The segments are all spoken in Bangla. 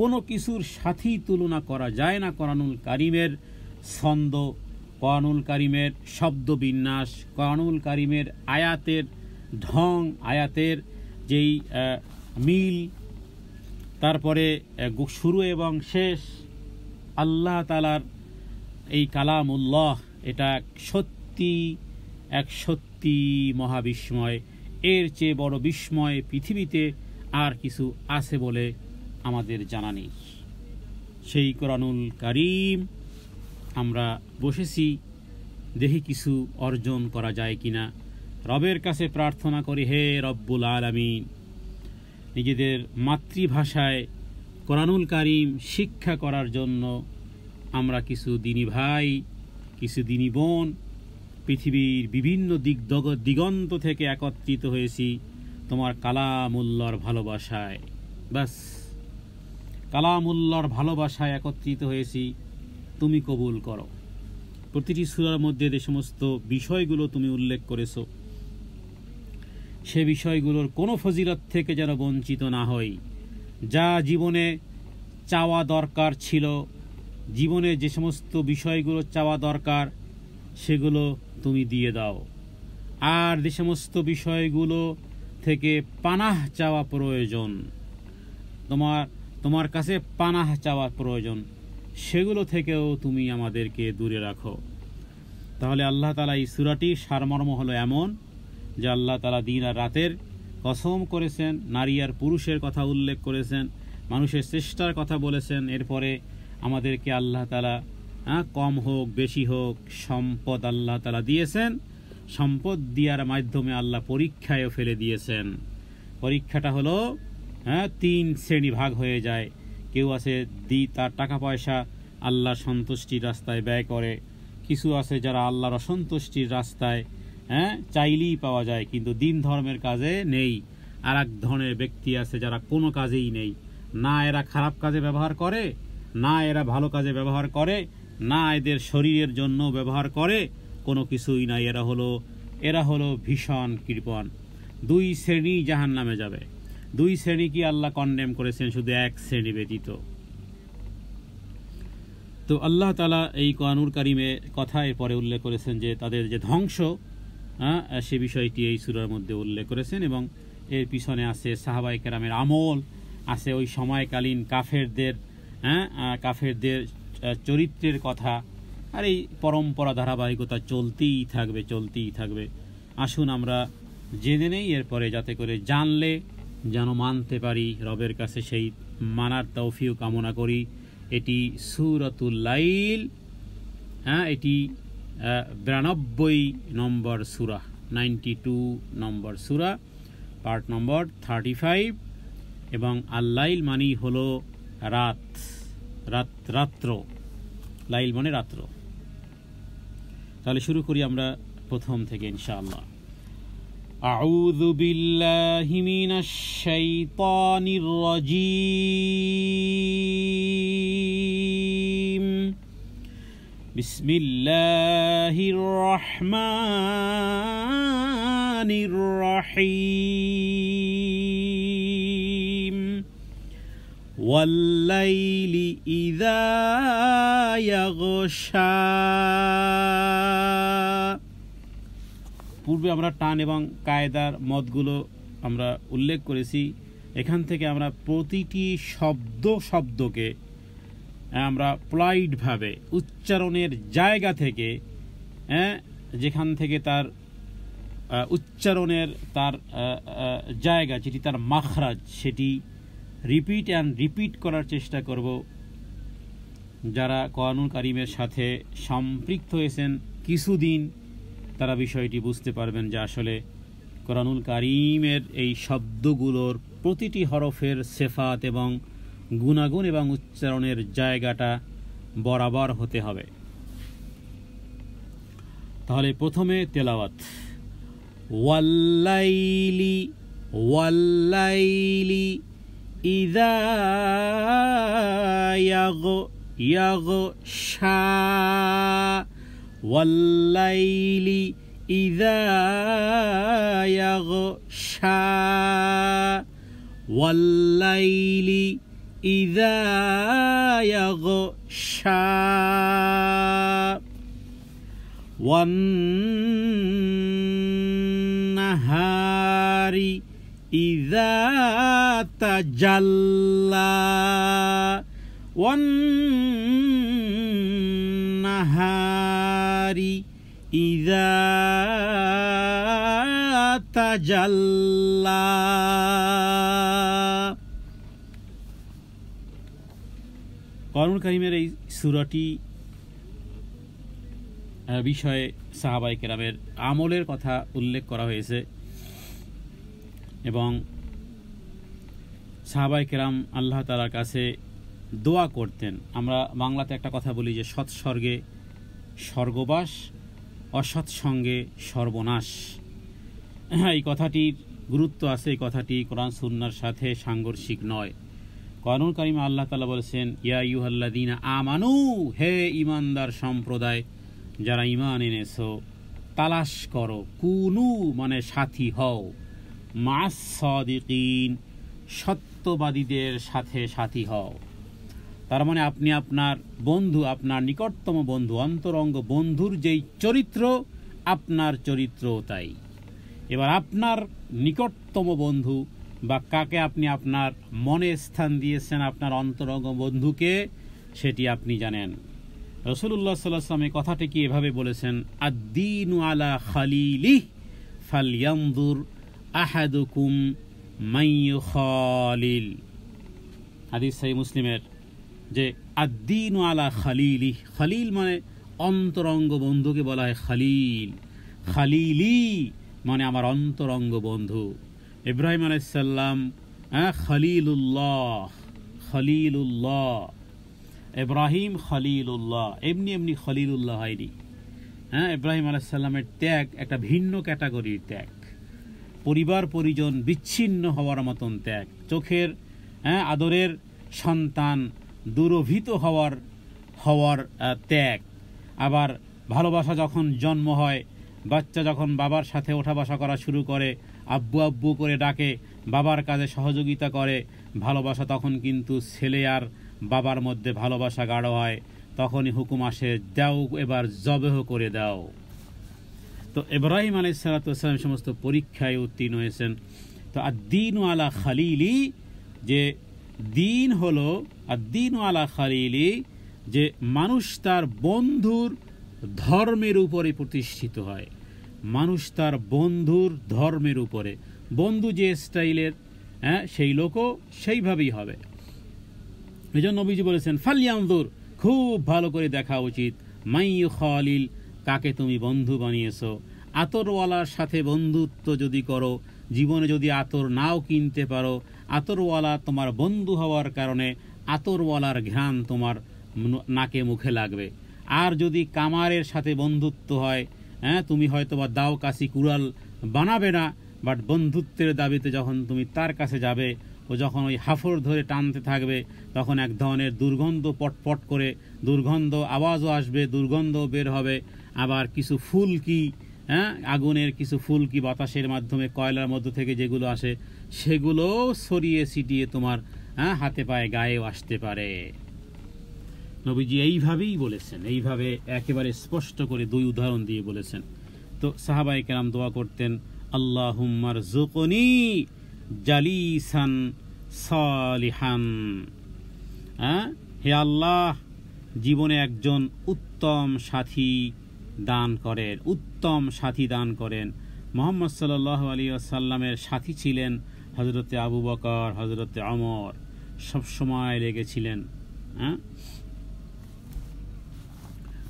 কোনো কিছুর সাথেই তুলনা করা যায় না কোরআনুল কারিমের ছন্দ, কোরআনুল কারিমের শব্দবিন্যাস, কোরআনুল কারিমের আয়াতের ঢং, আয়াতের যেই মিল, তারপরে শুরু এবং শেষ, আল্লাহ তাআলার এই কালামুল্লাহ, এটা এক সত্যি মহাবিস্ময়। এর চেয়ে বড় বিস্ময় পৃথিবীতে আর কিছু আছে বলে আমাদের জানা নেই। সেই কোরআনুল কারীম আমরা বসেছি, দেখি কিছু অর্জন করা যায় কিনা। রবের কাছে প্রার্থনা করি, হে রব্বুল আলামিন, নিজেদের মাতৃভাষায় কোরআনুল কারীম শিক্ষা করার জন্য আমরা কিছু দিনী ভাই, কিছু দিনী বোন পৃথিবীর বিভিন্ন দিগন্ত থেকে একত্রিত হয়েছি তোমার কালামুল্লাহর ভালোবাসায়। বাস, কালামুল্লাহর ভালোবাসায় একত্রিত হয়েছি, তুমি কবুল করো। প্রতিটি সূরার মধ্যে যে সমস্ত বিষয়গুলো তুমি উল্লেখ করেছো, সে বিষয়গুলোর কোনো ফজিলত থেকে যেন বঞ্চিত না হই। যা জীবনে চাওয়া দরকার ছিল, জীবনে যে সমস্ত বিষয়গুলো চাওয়া দরকার, সেগুলো তুমি দিয়ে দাও। আর যে সমস্ত বিষয়গুলো থেকে পানাহ চাওয়া প্রয়োজন, তোমার কাছে পানাহ চাওয়া প্রয়োজন, সেগুলো থেকেও তুমি আমাদেরকে দূরে রাখো। তাহলে আল্লাহ তাআলা এই সূরাটির সারমর্ম হলো এমন যে আল্লাহ তাআলা দিন আর রাতের কসম করেছেন, নারী আর পুরুষের কথা উল্লেখ করেছেন, মানুষের চেষ্টার কথা বলেছেন। এরপরে আমাদেরকে আল্লাহ তাআলা কম হোক বেশি হোক সম্পদ আল্লাহ তাআলা দিয়েছেন। সম্পদ দেওয়ার মাধ্যমে আল্লাহ পরীক্ষায়ও ফেলে দিয়েছেন। পরীক্ষাটা হলো 3 শ্রেণী ভাগ হয়ে যায়। কেউ আছে তার টাকা পয়সা আল্লাহর সন্তুষ্টির রাস্তায় ব্যয় করে, কিছু আছে যারা আল্লাহর অসন্তুষ্টির রাস্তায় চাইলেই পাওয়া যায় কিন্তু দিন ধর্মের কাজে নেই। আর এক ধরনের ব্যক্তি আছে যারা কোনো কাজেই নেই, না এরা খারাপ কাজে ব্যবহার করে, না এরা ভালো কাজে ব্যবহার করে, না এদের শরীরের জন্য ব্যবহার করে, কোনো কিছুই নাই। এরা হলো ভীষণ কৃপণ। 2 শ্রেণী জাহান্নামে যাবে। 2 শ্রেণী কি আল্লাহ কন্ডেম করেছেন, শুধু 1 শ্রেণী ব্যতীত। তো আল্লাহ তাআলা এই কোরআনুল কারীমে কথা এরপরে উল্লেখ করেছেন যে তাদের যে ধ্বংস, সে বিষয়টি এই সূরার মধ্যে উল্লেখ করেছেন। এবং এর পিছনে আছে সাহাবায়ে কেরামের আমল, আছে ওই সময়কালীন কাফেরদের চরিত্রের কথা। আর এই পরম্পরা ধারাবাহিকতা চলতেই থাকবে। আসুন আমরা জেনে নেই এরপরে, যাতে করে জানলে যেন মানতে পারি, রবের কাছে সেই মানার তৌফিক কামনা করি। এটি সূরাতুল লাইল, এটি 92 নম্বর সূরা, 92 নম্বর সূরা, পার্ট নম্বর 35। এবং আল-লাইল মানেই হলো রাত্র, লাইল মানে রাত্র। তাহলে শুরু করি আমরা প্রথম থেকে ইনশাআল্লাহ। আউযু বিল্লাহি মিনাশ শাইতানির রাজীম। বিসমিল্লাহির রহমানির রহিম। ওয়াল-লাইলি ইযা ইয়াগশা। পূর্বে আমরা টান এবং কায়দার মতগুলো আমরা উল্লেখ করেছি। এখান থেকে আমরা প্রতিটি শব্দকে আমরা পোলাইটভাবে উচ্চারণের জায়গা থেকে, যেখান থেকে তার উচ্চারণের জায়গা, যেটি তার মাখরাজ, সেটি রিপিট করার চেষ্টা করব। যারা কোরআনুল কারীমের সাথে সম্পৃক্ত হয়েছেন কিছুদিন, তারা বিষয়টি বুঝতে পারবেন যে আসলে কোরআনুল কারীমের এই শব্দগুলোর প্রতিটি হরফের সিফাত এবং গুণাগুণ এবং উচ্চারণের জায়গাটা বরাবর হতে হবে। তাহলে প্রথমে তেলাওয়াত। ওয়াল্লাইলি ইযা ইয়াগশা। ওয়াল্লাইলি ইযা ইয়াগশা। ওয়াল্লাইলি ইযা ইয়াগশা। ওয়ান-নাহারি ইযা তাজাল্লা। ওয়ান-নাহারি ইযা তাজাল্লা। কোরআনুল কারীমের এই সূরাটি বিষয়ে সাহাবায়ে কেরামের আমলের কথা উল্লেখ করা হয়েছে এবং সাহাবায়ে কেরাম আল্লাহ তাআলার কাছে দোয়া করতেন। আমরা বাংলাতে একটা কথা বলি যে সৎস্বর্গে স্বর্গবাস অসৎসঙ্গে সর্বনাশ। এই কথাটির গুরুত্ব আছে, এই কথাটি কোরআন সুন্নাহর সাথে সাংঘর্ষিক নয়। কোরআনুল কারীমে আল্লাহ তাআলা বলেছেন, ইয়া আইয়ুহাল্লাযীনা আমানু, হে ঈমানদার সম্প্রদায় যারা ঈমান এনেছো, তালাশ করো, কুনু মানে সাথী হও, মা'আস সাদিকিন সত্যবাদীদের সাথে সাথী হও। তার মানে আপনি আপনার বন্ধু, আপনার নিকটতম বন্ধু, অন্তরঙ্গ বন্ধুর যেই চরিত্র, আপনার চরিত্রও তাই। এবার আপনার নিকটতম বন্ধু বা কাকে আপনি আপনার মনে স্থান দিয়েছেন, আপনার অন্তরঙ্গ বন্ধুকে, সেটি আপনি জানেন। রাসূলুল্লাহ সাল্লাল্লাহু আলাইহি ওয়াসাল্লাম এই কথাটিকে এভাবে বলেছেন, আদ-দীনু আলা খালিলিহি ফালইয়ানজুর আহাদুকুম মান ইউখালিল। হাদিস সহিহ মুসলিমের, যে আদ-দীনু আলা খালিলিহি, খালিল মানে অন্তরঙ্গ বন্ধুকে বলা হয় খালিল, খালিলি মানে আমার অন্তরঙ্গ বন্ধু। ইব্রাহিম আলাইহিস সালাম খলিলুল্লাহ, খলিলুল্লাহ, ইব্রাহিম খলিলুল্লাহ, এমনি এমনি খলিলুল্লাহ হয়নি। ইব্রাহিম আলাইহিস সালামের ত্যাগ একটা ভিন্ন ক্যাটাগরির ত্যাগ, পরিবার পরিজন বিচ্ছিন্ন হওয়ার মতন ত্যাগ, চোখের আদরের সন্তান দুরভিত হওয়ার ত্যাগ। আবার ভালোবাসা যখন জন্ম হয়, বাচ্চা যখন বাবার সাথে ওঠা বসা করা শুরু করে, আব্বু আব্বু করে ডাকে, বাবার কাজে সহযোগিতা করে, ভালোবাসা তখন কিন্তু ছেলে আর বাবার মধ্যে ভালোবাসা গাঢ় হয়। তখনই হুকুম আসে, দাও এবার জবেহ করে দাও। তো ইব্রাহিম আলাইহিস সালাতু ওয়াস সালাম সমস্ত পরীক্ষায় উত্তীর্ণ হয়েছেন। তো আদ-দীনু আলা খালিলি, যে দিন হলো আদ-দীনু আলা খালিলি, যে মানুষ তার বন্ধুর ধর্মের উপরে প্রতিষ্ঠিত হয়, মানুষ তার বন্ধুর ধর্মের উপরে, বন্ধু যে স্টাইলের সেই লোকও সেইভাবেই হবে। এই জন্য নবীজি বলেছেন, ফালইয়ানজুর, খুব ভালো করে দেখা উচিত, মান ইউখালিল, কাকে তুমি বন্ধু বানিয়েছো। আতরওয়ালার সাথে বন্ধুত্ব যদি করো, জীবনে যদি আতর নাও কিনতে পারো, আতরওয়ালা তোমার বন্ধু হওয়ার কারণে আতরওয়ালার ঘ্রাণ তোমার নাকে মুখে লাগবে। আর যদি কামারের সাথে বন্ধুত্ব হয়, তুমি হয়তো বা দাও কাশি কুড়াল বানাবে না, বাট বন্ধুত্বের দাবিতে যখন তুমি তার কাছে যাবে, ও যখন ওই হাফর ধরে টানতে থাকবে, তখন এক ধরনের দুর্গন্ধ পটপট করে দুর্গন্ধ আওয়াজও আসবে, দুর্গন্ধ বের হবে। আবার কিছু ফুলকি, আগুনের কিছু ফুলকি বাতাসের মাধ্যমে, কয়লার মধ্য থেকে যেগুলো আসে, সেগুলো ছড়িয়ে ছিটিয়ে তোমার হাতে পায়ে গায়েও আসতে পারে। নবীজি এইভাবেই বলেছেন, এইভাবে একেবারে স্পষ্ট করে দুই উদাহরণ দিয়ে বলেছেন। তো সাহাবায়ে কেরাম দোয়া করতেন, আল্লাহুম্মা রযুকনি জালিসান সালিহান, হে আল্লাহ, জীবনে একজন উত্তম সাথী দান করেন, উত্তম সাথী দান করেন। মুহাম্মদ সাল্লাল্লাহু আলাইহি ওয়াসাল্লামের সাথী ছিলেন হযরতে আবু বকর, হযরতে ওমর, সবসময় লেগেছিলেন।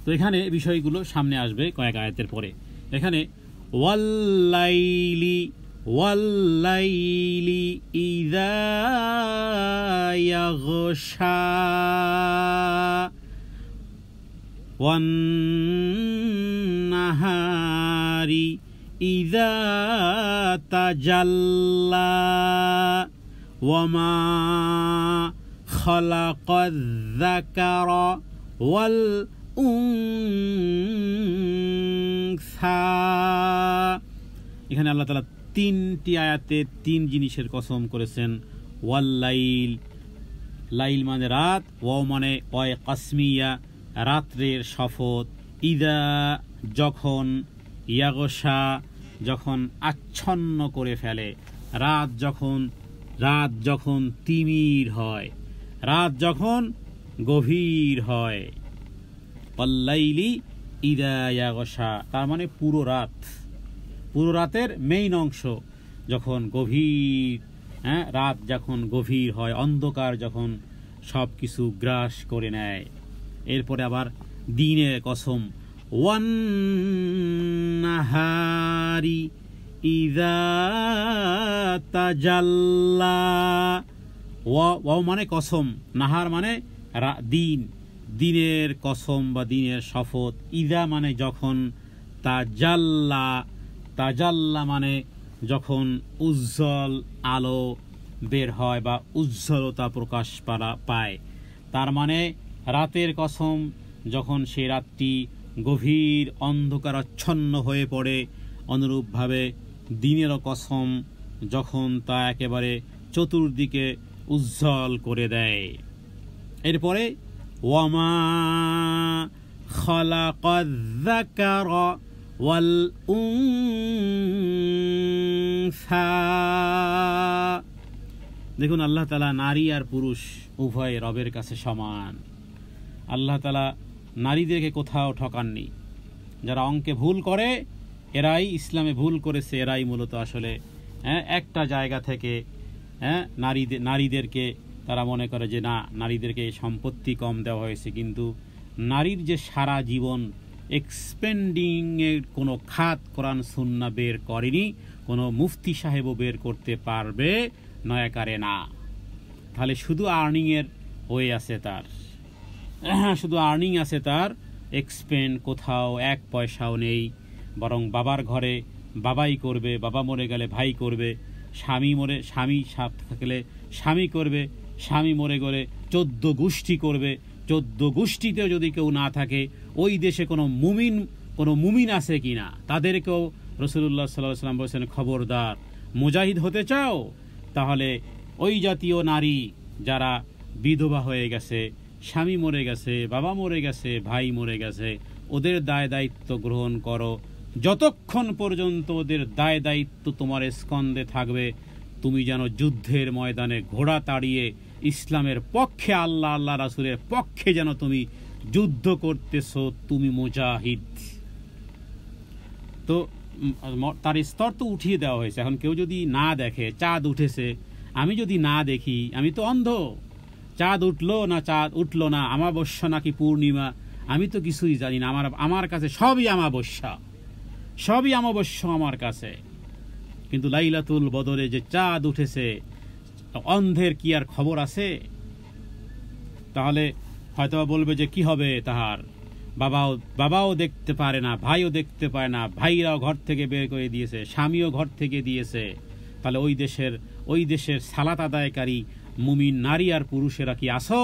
তো এখানে বিষয়গুলো সামনে আসবে কয়েক আয়াতের পরে। এখানে ওয়াল্লাইলি ওয়াল্লাইলি ইযা ইয়াগশা ওয়ান-নাহারি ইযা তাজাল্লা ওয়ামা খালাকায-যাকারা ওয়াল উনসা। এখানে আল্লাহ তাআলা তিনটি আয়াতে তিন জিনিসের কসম করেছেন। ওয়াল্লাইল, লাইল মানে রাত, ওয়া মানে ওয়ায় কাসমিয়া, রাত্রের শপথ, ইদা যখন, ইয়াগশা যখন আচ্ছন্ন করে ফেলে, রাত যখন তিমির হয়, রাত যখন গভীর হয়। ওয়াল্লাইলি ইদা ইয়াগশা, তার মানে পুরো রাতের মেইন অংশ যখন গভীর, রাত যখন গভীর হয়, অন্ধকার যখন সব কিছু গ্রাস করে নেয়। এরপরে আবার দিনের কসম, ওয়ান-নাহারি ইযা তাজাল্লা, ওয়া মানে কসম, নাহার মানে দিনের কসম বা দিনের শপথ, ইদা মানে যখন, তাজাল্লা, তাজাল্লা মানে যখন উজ্জ্বল আলো বের হয় বা উজ্জ্বলতা প্রকাশ পায়, তার মানে রাতের কসম, যখন সে রাতটি গভীর অন্ধকারাচ্ছন্ন হয়ে পড়ে, অনুরূপভাবে দিনেরও কসম যখন তা একেবারে চতুর্দিকে উজ্জ্বল করে দেয়। এরপরে ওয়ামা খালাকায যাকারা ওয়াল উনসা। দেখুন, আল্লাহ তাআলা নারী আর পুরুষ উভয় রবের কাছে সমান। আল্লাহ তাআলা নারীদেরকে কোথাও ঠকাননি। যারা অঙ্কে ভুল করে এরাই ইসলামে ভুল করেছে, এরাই মূলত আসলে একটা জায়গা থেকে নারীদেরকে তারা মনে করে যে না, নারীদেরকে সম্পত্তি কম দেওয়া হয়েছে, কিন্তু নারীর যে সারা জীবন এক্সপেন্ডিংয়ের কোনো খাত কোরআন সুন্নাহ বের করেনি, কোনো মুফতি সাহেবও বের করতে পারবে নয়াকারে না। তাহলে শুধু আর্নিংয়ের ওয়ে আছে তার, শুধু আর্নিং আছে তার, এক্সপেন্ড কোথাও এক পয়সাও নেই। বরং বাবার ঘরে বাবাই করবে, বাবা মরে গেলে ভাই করবে, স্বামী থাকলে স্বামী করবে, স্বামী মরে গেলে 14 গোষ্ঠী করবে। 14 গোষ্ঠীতেও যদি কেউ না থাকে, ওই দেশে কোনো মুমিন আছে কিনা তাদেরকেও রাসূলুল্লাহ সাল্লাল্লাহু আলাইহি ওয়াসাল্লাম বলেছেন, খবরদার, মুজাহিদ হতে চাও তাহলে ওই জাতীয় নারী যারা বিধবা হয়ে গেছে, স্বামী মরে গেছে, বাবা মরে গেছে, ভাই মরে গেছে, ওদের দায় দায়িত্ব গ্রহণ করো। যতক্ষণ পর্যন্ত ওদের দায় দায়িত্ব তোমার স্কন্ধে থাকবে, তুমি যেন যুদ্ধের ময়দানে ঘোড়া তাড়িয়ে ইসলামের পক্ষে, আল্লাহ রাসূলের পক্ষে যেন তুমি যুদ্ধ করতেছো, তুমি মুজাহিদ। তো তার স্তর তো উঠিয়ে দেওয়া হয়েছে। এখন কেউ যদি না দেখে, চাঁদ উঠেছে, আমি যদি না দেখি, আমি তো অন্ধ। চাঁদ উঠলো না চাঁদ উঠলো না, অমাবস্যা নাকি পূর্ণিমা, আমি তো কিছুই জানি না। আমার কাছে সবই অমাবস্যা, সবই অমাবস্যা আমার কাছে। কিন্তু লাইলাতুল বদরে যে চাঁদ উঠেছে, অন্ধের কি আর খবর আছে? তাহলে হয়তো বলবে যে কি হবে তাহার, বাবাও দেখতে পারে না, ভাইও দেখতে পায় না, ভাইরাও ঘর থেকে বের করে দিয়েছে, স্বামীও ঘর থেকে দিয়েছে। তাহলে ওই দেশের সালাত আদায়কারী মুমিন নারী আর পুরুষেরা কি আসো?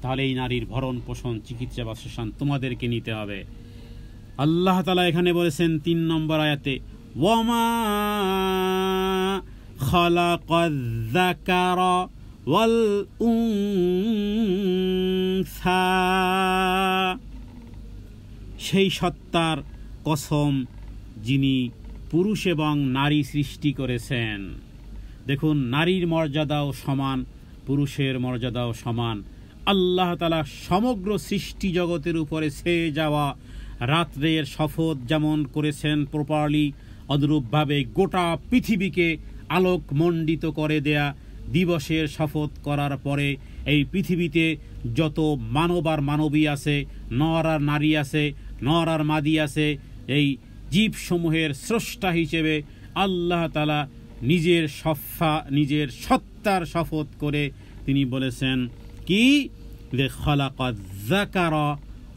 তাহলে এই নারীর ভরণ পোষণ, চিকিৎসা বাসস্থান তোমাদেরকে নিতে হবে। আল্লাহ তাআলা এখানে বলেছেন 3 নম্বর আয়াতে, ওয়ামা খালাকায যাকারা ওয়াল উনসা। সেই সত্তার কসম যিনি পুরুষ এবং নারী সৃষ্টি করেছেন। দেখুন, নারীর মর্যাদাও সমান, পুরুষের মর্যাদাও সমান। আল্লাহ তাআলা সমগ্র সৃষ্টি জগতের উপরে ছেয়ে যাওয়া রাত্রের শপথ যেমন করেছেন প্রপারলি, অনুরূপভাবে গোটা পৃথিবীকে আলোকমণ্ডিত করে দেয়া দিবসের শপথ করার পরে এই পৃথিবীতে যত মানব আর মানবী আছে, নর আর নারী আছে, নর আর মাদি আছে, এই জীবসমূহের স্রষ্টা হিসেবে আল্লাহ তাআলা নিজের সত্তার শপথ করে তিনি বলেছেন কি, যে খালাকায যাকারা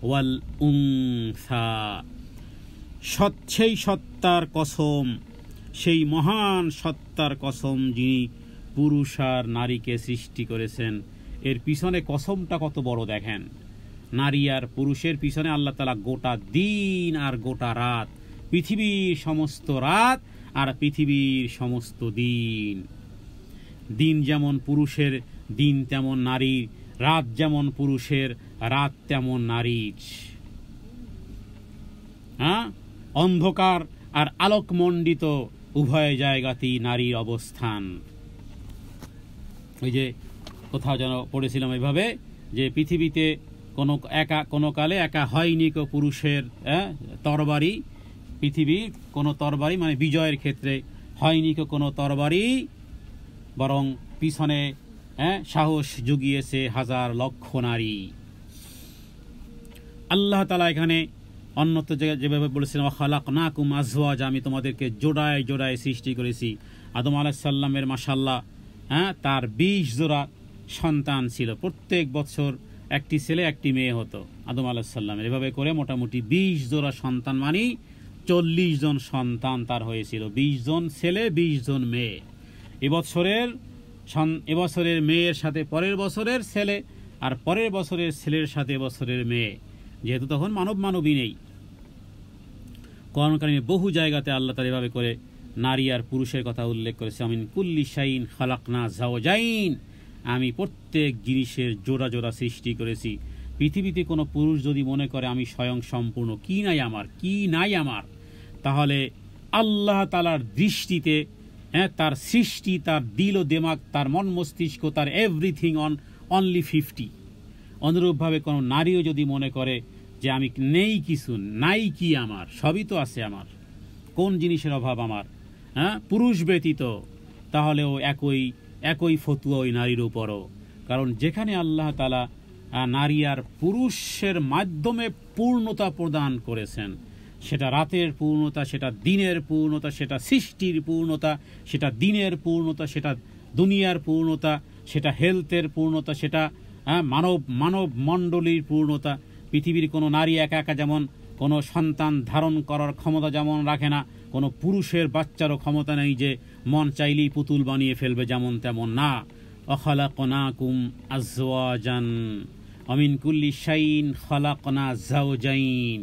ওয়াল উনসা। সেই সত্তার কসম, সেই মহান সত্তার কসম যিনি পুরুষ আর নারীকে সৃষ্টি করেছেন। এর পিছনে কসমটা কত বড় দেখেন। নারী আর পুরুষের পিছনে আল্লাহ তাআলা গোটা দিন আর গোটা রাত, পৃথিবীর সমস্ত রাত আর পৃথিবীর সমস্ত দিন। দিন যেমন পুরুষের, দিন তেমন নারীর, রাত যেমন পুরুষের, রাত তেমন নারীর। অন্ধকার আর আলোকমণ্ডিত উভয় জায়গাতেই নারীর অবস্থান। ওই যে কোথাও যেন পড়েছিলাম এইভাবে, যে পৃথিবীতে কোনো কালে একা হয়নি কো পুরুষের তরবারি, পৃথিবীর কোনো তরবারি মানে বিজয়ের ক্ষেত্রে হয়নি কো কোনো তরবারি, বরং পিছনে সাহস জুগিয়েছে হাজার লক্ষ নারী। আল্লাহ তাআলা এখানে অন্যত্র যেভাবে বলেছেন, ওয়া খালাকনাকুম আজওয়াজা, আমি তোমাদেরকে জোড়ায় জোড়ায় সৃষ্টি করেছি। আদম আলাইহিস সালামের মাশাআল্লাহ তার 20 জোড়া সন্তান ছিল। প্রত্যেক বছর একটি ছেলে একটি মেয়ে হতো আদম আলাইহিস সালামের। এভাবে করে মোটামুটি 20 জোড়া সন্তান, মানে 40 জন সন্তান তার হয়েছিল। 20 জন ছেলে 20 জন মেয়ে। এবছরের মেয়ের সাথে পরের বছরের ছেলে, আর পরের বছরের ছেলের সাথে এবছরের মেয়ে, যেহেতু তখন মানবই নেই। কোরআন কারিমে বহু জায়গাতে আল্লাহ তাআলা এভাবে করে নারী আর পুরুষের কথা উল্লেখ করেছে। আমিন কুল্লি শাইইন খালাকনা যাওজাইন, আমি প্রত্যেক জিনিসের জোড়া জোড়া সৃষ্টি করেছি। পৃথিবীতে কোনো পুরুষ যদি মনে করে আমি স্বয়ং সম্পূর্ণ, কি নাই আমার, তাহলে আল্লাহ তাআলার দৃষ্টিতে তার সৃষ্টি, তার দিল ও দেমাগ, তার মন মস্তিষ্ক, তার এভরিথিং অনলি 50। অনুরূপভাবে কোনো নারীও যদি মনে করে যে আমি নেই কিছু, নাই কি আমার, সবই তো আছে আমার, কোন জিনিসের অভাব আমার, পুরুষ ব্যতীত, তাহলেও একই ফতুয়া ওই নারীর উপরও। কারণ যেখানে আল্লাহ তাআলা নারী আর পুরুষের মাধ্যমে পূর্ণতা প্রদান করেছেন, সেটা রাতের পূর্ণতা, সেটা দিনের পূর্ণতা, সেটা সৃষ্টির পূর্ণতা, সেটা দিনের পূর্ণতা, সেটা দুনিয়ার পূর্ণতা, সেটা হেলথের পূর্ণতা, সেটা মানব মণ্ডলীর পূর্ণতা। পৃথিবীর কোনো নারী একা একা যেমন কোনো সন্তান ধারণ করার ক্ষমতা যেমন রাখে না, কোনো পুরুষের বাচ্চারও ক্ষমতা নেই যে মন চাইলেই পুতুল বানিয়ে ফেলবে, যেমন তেমন না। অখালাকনাকুম আজওয়াজান আমিন কুল্লি শাইইন খালাকনা যাওজাইন।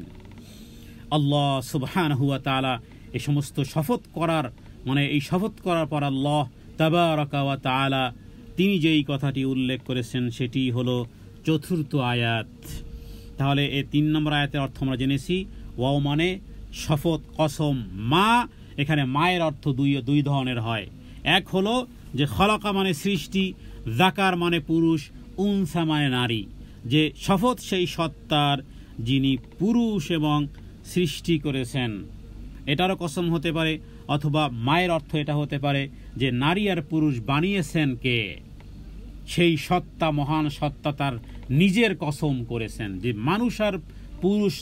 আল্লাহ সুবহানাহু ওয়া তাআলা এই সমস্ত শপথ করার এই শপথ করার পর আল্লাহ তাবারাকা ওয়া তাআলা তিনি যেই কথাটি উল্লেখ করেছেন সেটি হলো 4th আয়াত। তাহলে এই 3 নম্বর আয়াতের অর্থ আমরা জেনেছি। ওয়াও মানে শপথ, কসম। মা, এখানে মায়ের অর্থ দুই ধরনের হয়। এক হলো যে খলাকা মানে সৃষ্টি, যাকার মানে পুরুষ, উনসা মানে নারী। যে শপথ সেই সত্তার যিনি পুরুষ এবং সৃষ্টি করেছেন, এটারও কসম হতে পারে। অথবা মায়ের অর্থ এটা হতে পারে যে নারী আর পুরুষ বানিয়েছেন কে, সেই সত্তা, মহান সত্তা তার নিজের কসম করেছেন যে মানুষ আর পুরুষ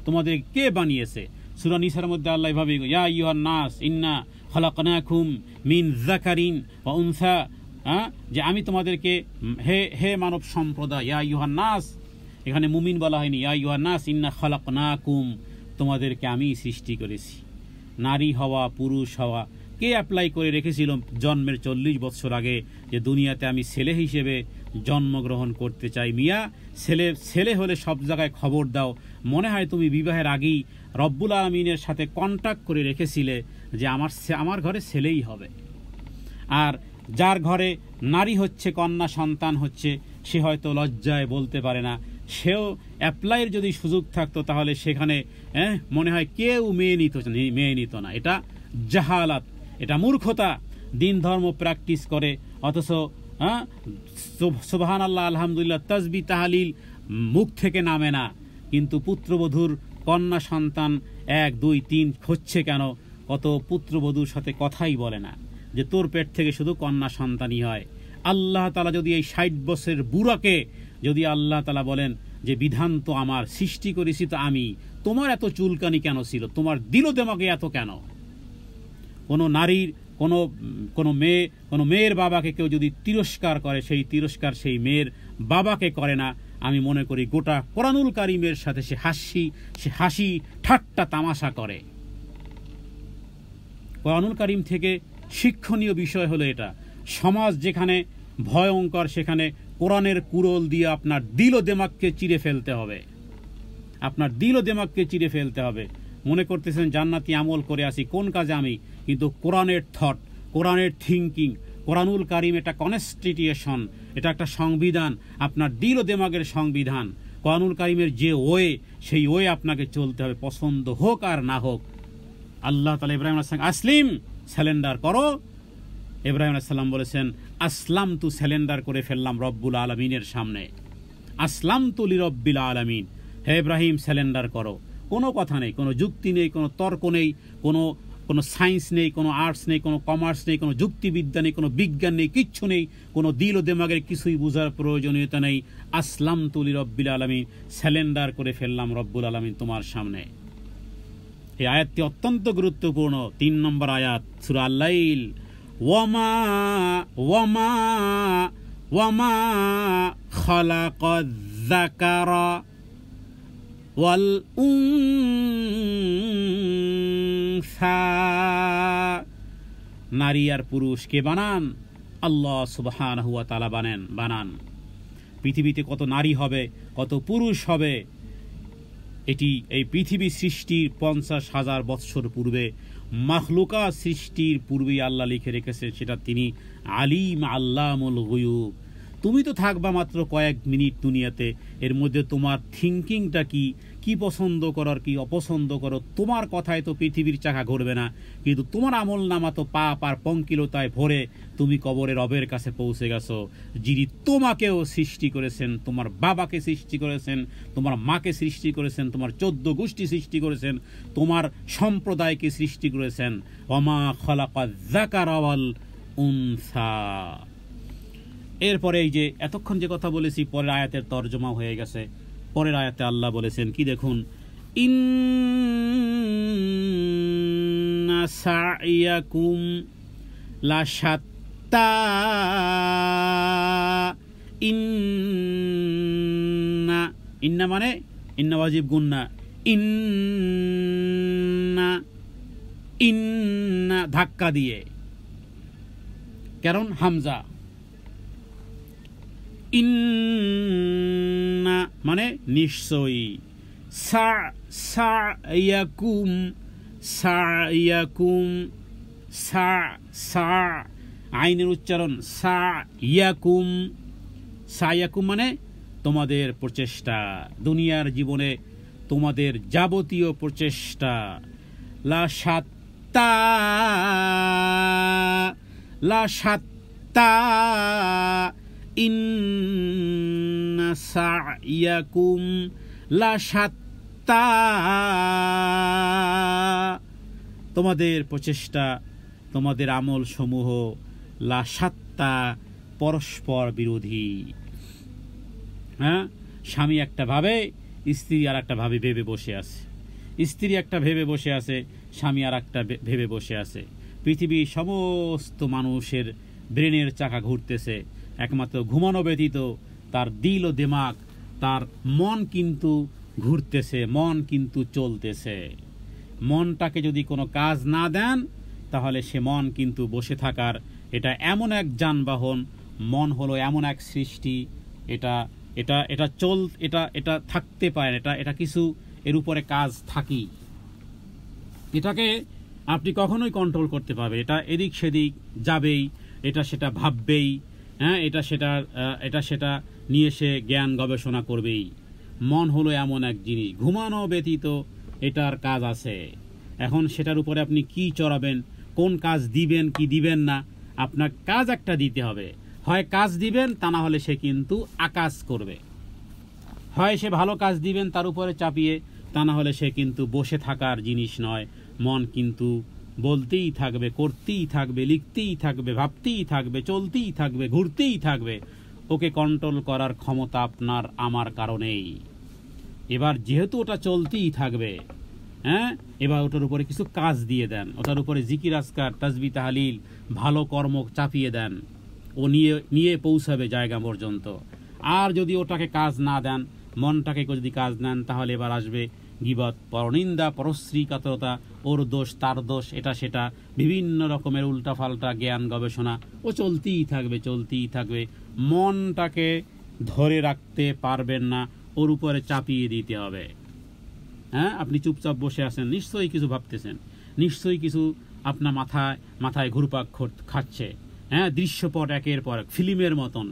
তোমাদের কে বানিয়েছে। সূরা নিসার মধ্যে আল্লাহ এভাবে, ইয়া আইয়ুহান নাস ইন্না খালাকনাকুম মিন যাকারিন ওয়া উনসা, যে আমি তোমাদেরকে, হে মানব সম্প্রদায়, ইয়া আইয়ুহান নাস, এখানে মুমিন বলা হয়নি, ইয়া আইয়ুহান নাস ইন্না খালাকনাকুম, তোমাদেরকে আমি সৃষ্টি করেছি। নারী হওয়া, পুরুষ হওয়া কে অ্যাপ্লাই করে রেখেছিল জন্মের 40 বছর আগে যে দুনিয়াতে আমি ছেলে হিসেবে জন্মগ্রহণ করতে চাই? মিয়া, ছেলে হলে সব জায়গায় খবর দাও। মনে হয় তুমি বিবাহের আগেই রব্বুল আলামিনের সাথে কন্ট্যাক্ট করে রেখেছিলে যে আমার ঘরে ছেলেই হবে। আর যার ঘরে নারী হচ্ছে, কন্যা সন্তান হচ্ছে, সে হয়তো লজ্জায় বলতে পারে না। সেও অ্যাপ্লাইয়ের যদি সুযোগ থাকতো তাহলে সেখানে মনে হয় কেউ মেয়ে নিত না। এটা জাহালাত, এটা মূর্খতা। দিন ধর্ম প্র্যাকটিস করে অথচ সুবহানাল্লাহ, আলহামদুলিল্লাহ, তাসবিহ তাহলিল মুখ থেকে নামে না। কিন্তু পুত্রবধূর কন্যা সন্তান 1 2 3 হচ্ছে কেন? কত পুত্রবধূর সাথে কথাই বলে না যে তোর পেট থেকে শুধু কন্যা সন্তানই হয়। আল্লাহ তাআলা যদি এই 60 বছরের বুড়াকে যদি আল্লাহ তাআলা বলেন যে বিধান তো আমার, সৃষ্টি করেছি তো আমি, তোমার এত চুলকানি কেন ছিল? তোমার দিল দেমাগে এত কেন? কোনো নারীর কোনো মেয়ের বাবাকে কেউ যদি তিরস্কার করে, সেই তিরস্কার সেই মেয়ের বাবাকে করে না। আমি মনে করি গোটা কোরআনুল কারীমের সাথে সে হাসি ঠাট্টা তামাশা করে। কোরআনুল কারীম থেকে শিক্ষণীয় বিষয় হলো এটা। সমাজ যেখানে ভয়ঙ্কর, সেখানে কোরআনের কুরল দিয়ে আপনার দিল ও দেমাগকে চিরে ফেলতে হবে। আপনার দিল ও দেমাগকে চিরে ফেলতে হবে। মনে করতেছেন জান্নাতি আমল করে আসি, কোন কাজে আমি? কিন্তু কোরআনের থট, কোরআনের থিঙ্কিং, কোরআনুল কারীম এটা কনস্টিটিউশন, এটা একটা সংবিধান, আপনার দিল ও দেমাগের সংবিধান। কোরআনুল কারীমের যে সেই আপনাকে চলতে হবে, পছন্দ হোক আর না হোক। আল্লাহ তাআলা ইব্রাহিম আলাইহিস সালাম আসলিম, স্যালেন্ডার করো। ইব্রাহিম আলাইহিস সালাম বলেছেন আসলাম তু, স্যালেন্ডার করে ফেললাম রব্বুল আলামিনের সামনে। আসলাম তু লিরব্বিল আলামিন, হে ইব্রাহিম স্যালেন্ডার করো। কোনো কথা নেই, কোনো যুক্তি নেই, কোনো তর্ক নেই, কোনো সায়েন্স নেই, কোনো আর্টস নেই, কোনো কমার্স নেই, কোনো যুক্তিবিদ্যা নেই, কোনো বিজ্ঞান নেই, কিচ্ছু নেই। কোনো দিল ও দেমাগের কিছুই বোঝার প্রয়োজনীয়তা নেই। আসলাম তু লিরব্বিল আলামিন, স্যালেন্ডার করে ফেললাম রব্বুল আলামিন তোমার সামনে। এই আয়াতটি অত্যন্ত গুরুত্বপূর্ণ। 3 নম্বর আয়াত সূরা আল-লাইল। ওয়ামা খালাকায যাকারা ওয়াল উনসা, নারী আর পুরুষকে বানান আল্লাহ সুবহানাহু ওয়া তাআলা বানান। পৃথিবীতে কত নারী হবে, কত পুরুষ হবে, এটি এই পৃথিবী সৃষ্টির 50,000 বৎসর পূর্বে, মাখলুকা সৃষ্টির পূর্বেই আল্লাহ লিখে রেখেছেন। সেটা তিনি আলিম আল্লামুল গুয়ুব। তুমি তো থাকবা মাত্র কয়েক মিনিট দুনিয়াতে, এর মধ্যে তোমার থিঙ্কিংটা কি, কি পছন্দ করার কি অপছন্দ করো, তোমার কথায় তো পৃথিবীর চাকা ঘুরবে না, কিন্তু তোমার আমল নামা তো পাপ আর পঙ্কিলতায় ভরে তুমি কবরে রবের কাছে পৌঁছে গেছো, যিনি তোমাকেও সৃষ্টি করেছেন, তোমার বাবাকে সৃষ্টি করেছেন, তোমার মাকে সৃষ্টি করেছেন, তোমার 14 গোষ্ঠী সৃষ্টি করেছেন, তোমার সম্প্রদায়কে সৃষ্টি করেছেন। ওমা খালাকায যাকারা ওয়াল উনসা। এরপরে এই যে এতক্ষণ যে কথা বলেছি, পরের আয়াতের তর্জমা হয়ে গেছে। পরের আয়াতে আল্লাহ বলেছেন কি দেখুন, ইন্না সা'য়াকুম লাশাত্তা, ইন্না মানে ইন্না ওয়াজিব গুন্না, ইন্না ধাক্কা দিয়ে, কারণ হামজা, ইন্না মানে নিশ্চয়ই, সা'য়াকুম, সা'য়াকুম, আইনের উচ্চারণ সা'য়াকুম, সা'য়াকুম মানে তোমাদের প্রচেষ্টা, দুনিয়ার জীবনে তোমাদের যাবতীয় প্রচেষ্টা। লাশাত্তা, লাশাত্তা, ইন্না সা'য়াকুম লাশাত্তা, তোমাদের প্রচেষ্টা, তোমাদের আমল সমূহ লাশাত্তা, পরস্পর বিরোধী। হ্যাঁ, স্বামী একটা ভাবে, স্ত্রী আর একটা ভাবে ভেবে বসে আছে, স্ত্রী একটা ভেবে বসে আছে, স্বামী আর একটা ভেবে বসে আছে। পৃথিবীর সমস্ত মানুষের ব্রেনের চাকা ঘুরতেছে, একমাত্র ঘুমানো ব্যতীত তার দিল ও দিমাগ, তার মন কিন্তু ঘুরতেছে, মন কিন্তু চলতেছে। মনটাকে যদি কোনো কাজ না দেন, তাহলে সে মন কিন্তু বসে থাকার, এটা এমন এক যানবাহন, মন হলো এমন এক সৃষ্টি, এটা এটা এটা চল এটা এটা থাকতে পারে, এটা কিছু এর উপরে কাজ থাকি, এটাকে আপনি কখনোই কন্ট্রোল করতে পারবে, এটা এদিক সেদিক যাবেই, এটা সেটা ভাববেই, হ্যাঁ, এটা সেটা নিয়ে সে জ্ঞান গবেষণা করবেই। মন হলো এমন এক জিনিস, ঘুমানো ব্যতীত এটার কাজ আছে। এখন সেটার উপরে আপনি কি চড়াবেন, কোন কাজ দিবেন কি দিবেন না, আপনার কাজ একটা দিতে হবে। হয় কাজ দিবেন, তা না হলে সে কিন্তু আকাজ করবে। হয় সে ভালো কাজ দিবেন তার উপরে চাপিয়ে, তা না হলে সে কিন্তু বসে থাকার জিনিস নয়। মন কিন্তু বলতেই থাকবে, করতেই থাকবে, লিখতেই থাকবে, ভাবতেই থাকবে, চলতেই থাকবে, ঘুরতেই থাকবে। ওকে কন্ট্রোল করার ক্ষমতা আপনার আমার কারণেই। এবার যেহেতু ওটা চলতেই থাকবে, হ্যাঁ, এবার ওটার উপরে কিছু কাজ দিয়ে দেন, ওটার উপরে জিকির আজকার তাসবিহ তাহলিল ভালো কর্ম চাপিয়ে দেন, ও নিয়ে পৌঁছাবে জায়গা পর্যন্ত। আর যদি ওটাকে কাজ না দেন, মনটাকে যদি কাজ নেন, তাহলে এবার আসবে গীবত, পরনিন্দা, পরশ্রীকাতরতা, ওর দোষ তার দোষ, এটা সেটা বিভিন্ন রকমের উল্টাপাল্টা জ্ঞান গবেষণা, ও চলতেই থাকবে, চলতেই থাকবে। মনটাকে ধরে রাখতে পারবেন না, ওর উপরে চাপিয়ে দিতে হবে। হ্যাঁ, আপনি চুপচাপ বসে আছেন, নিশ্চয়ই কিছু ভাবতেছেন, নিশ্চয়ই কিছু আপনার মাথায় ঘুরপাক খাচ্ছে। হ্যাঁ, দৃশ্যপট একের পর এক ফিল্মের মতন,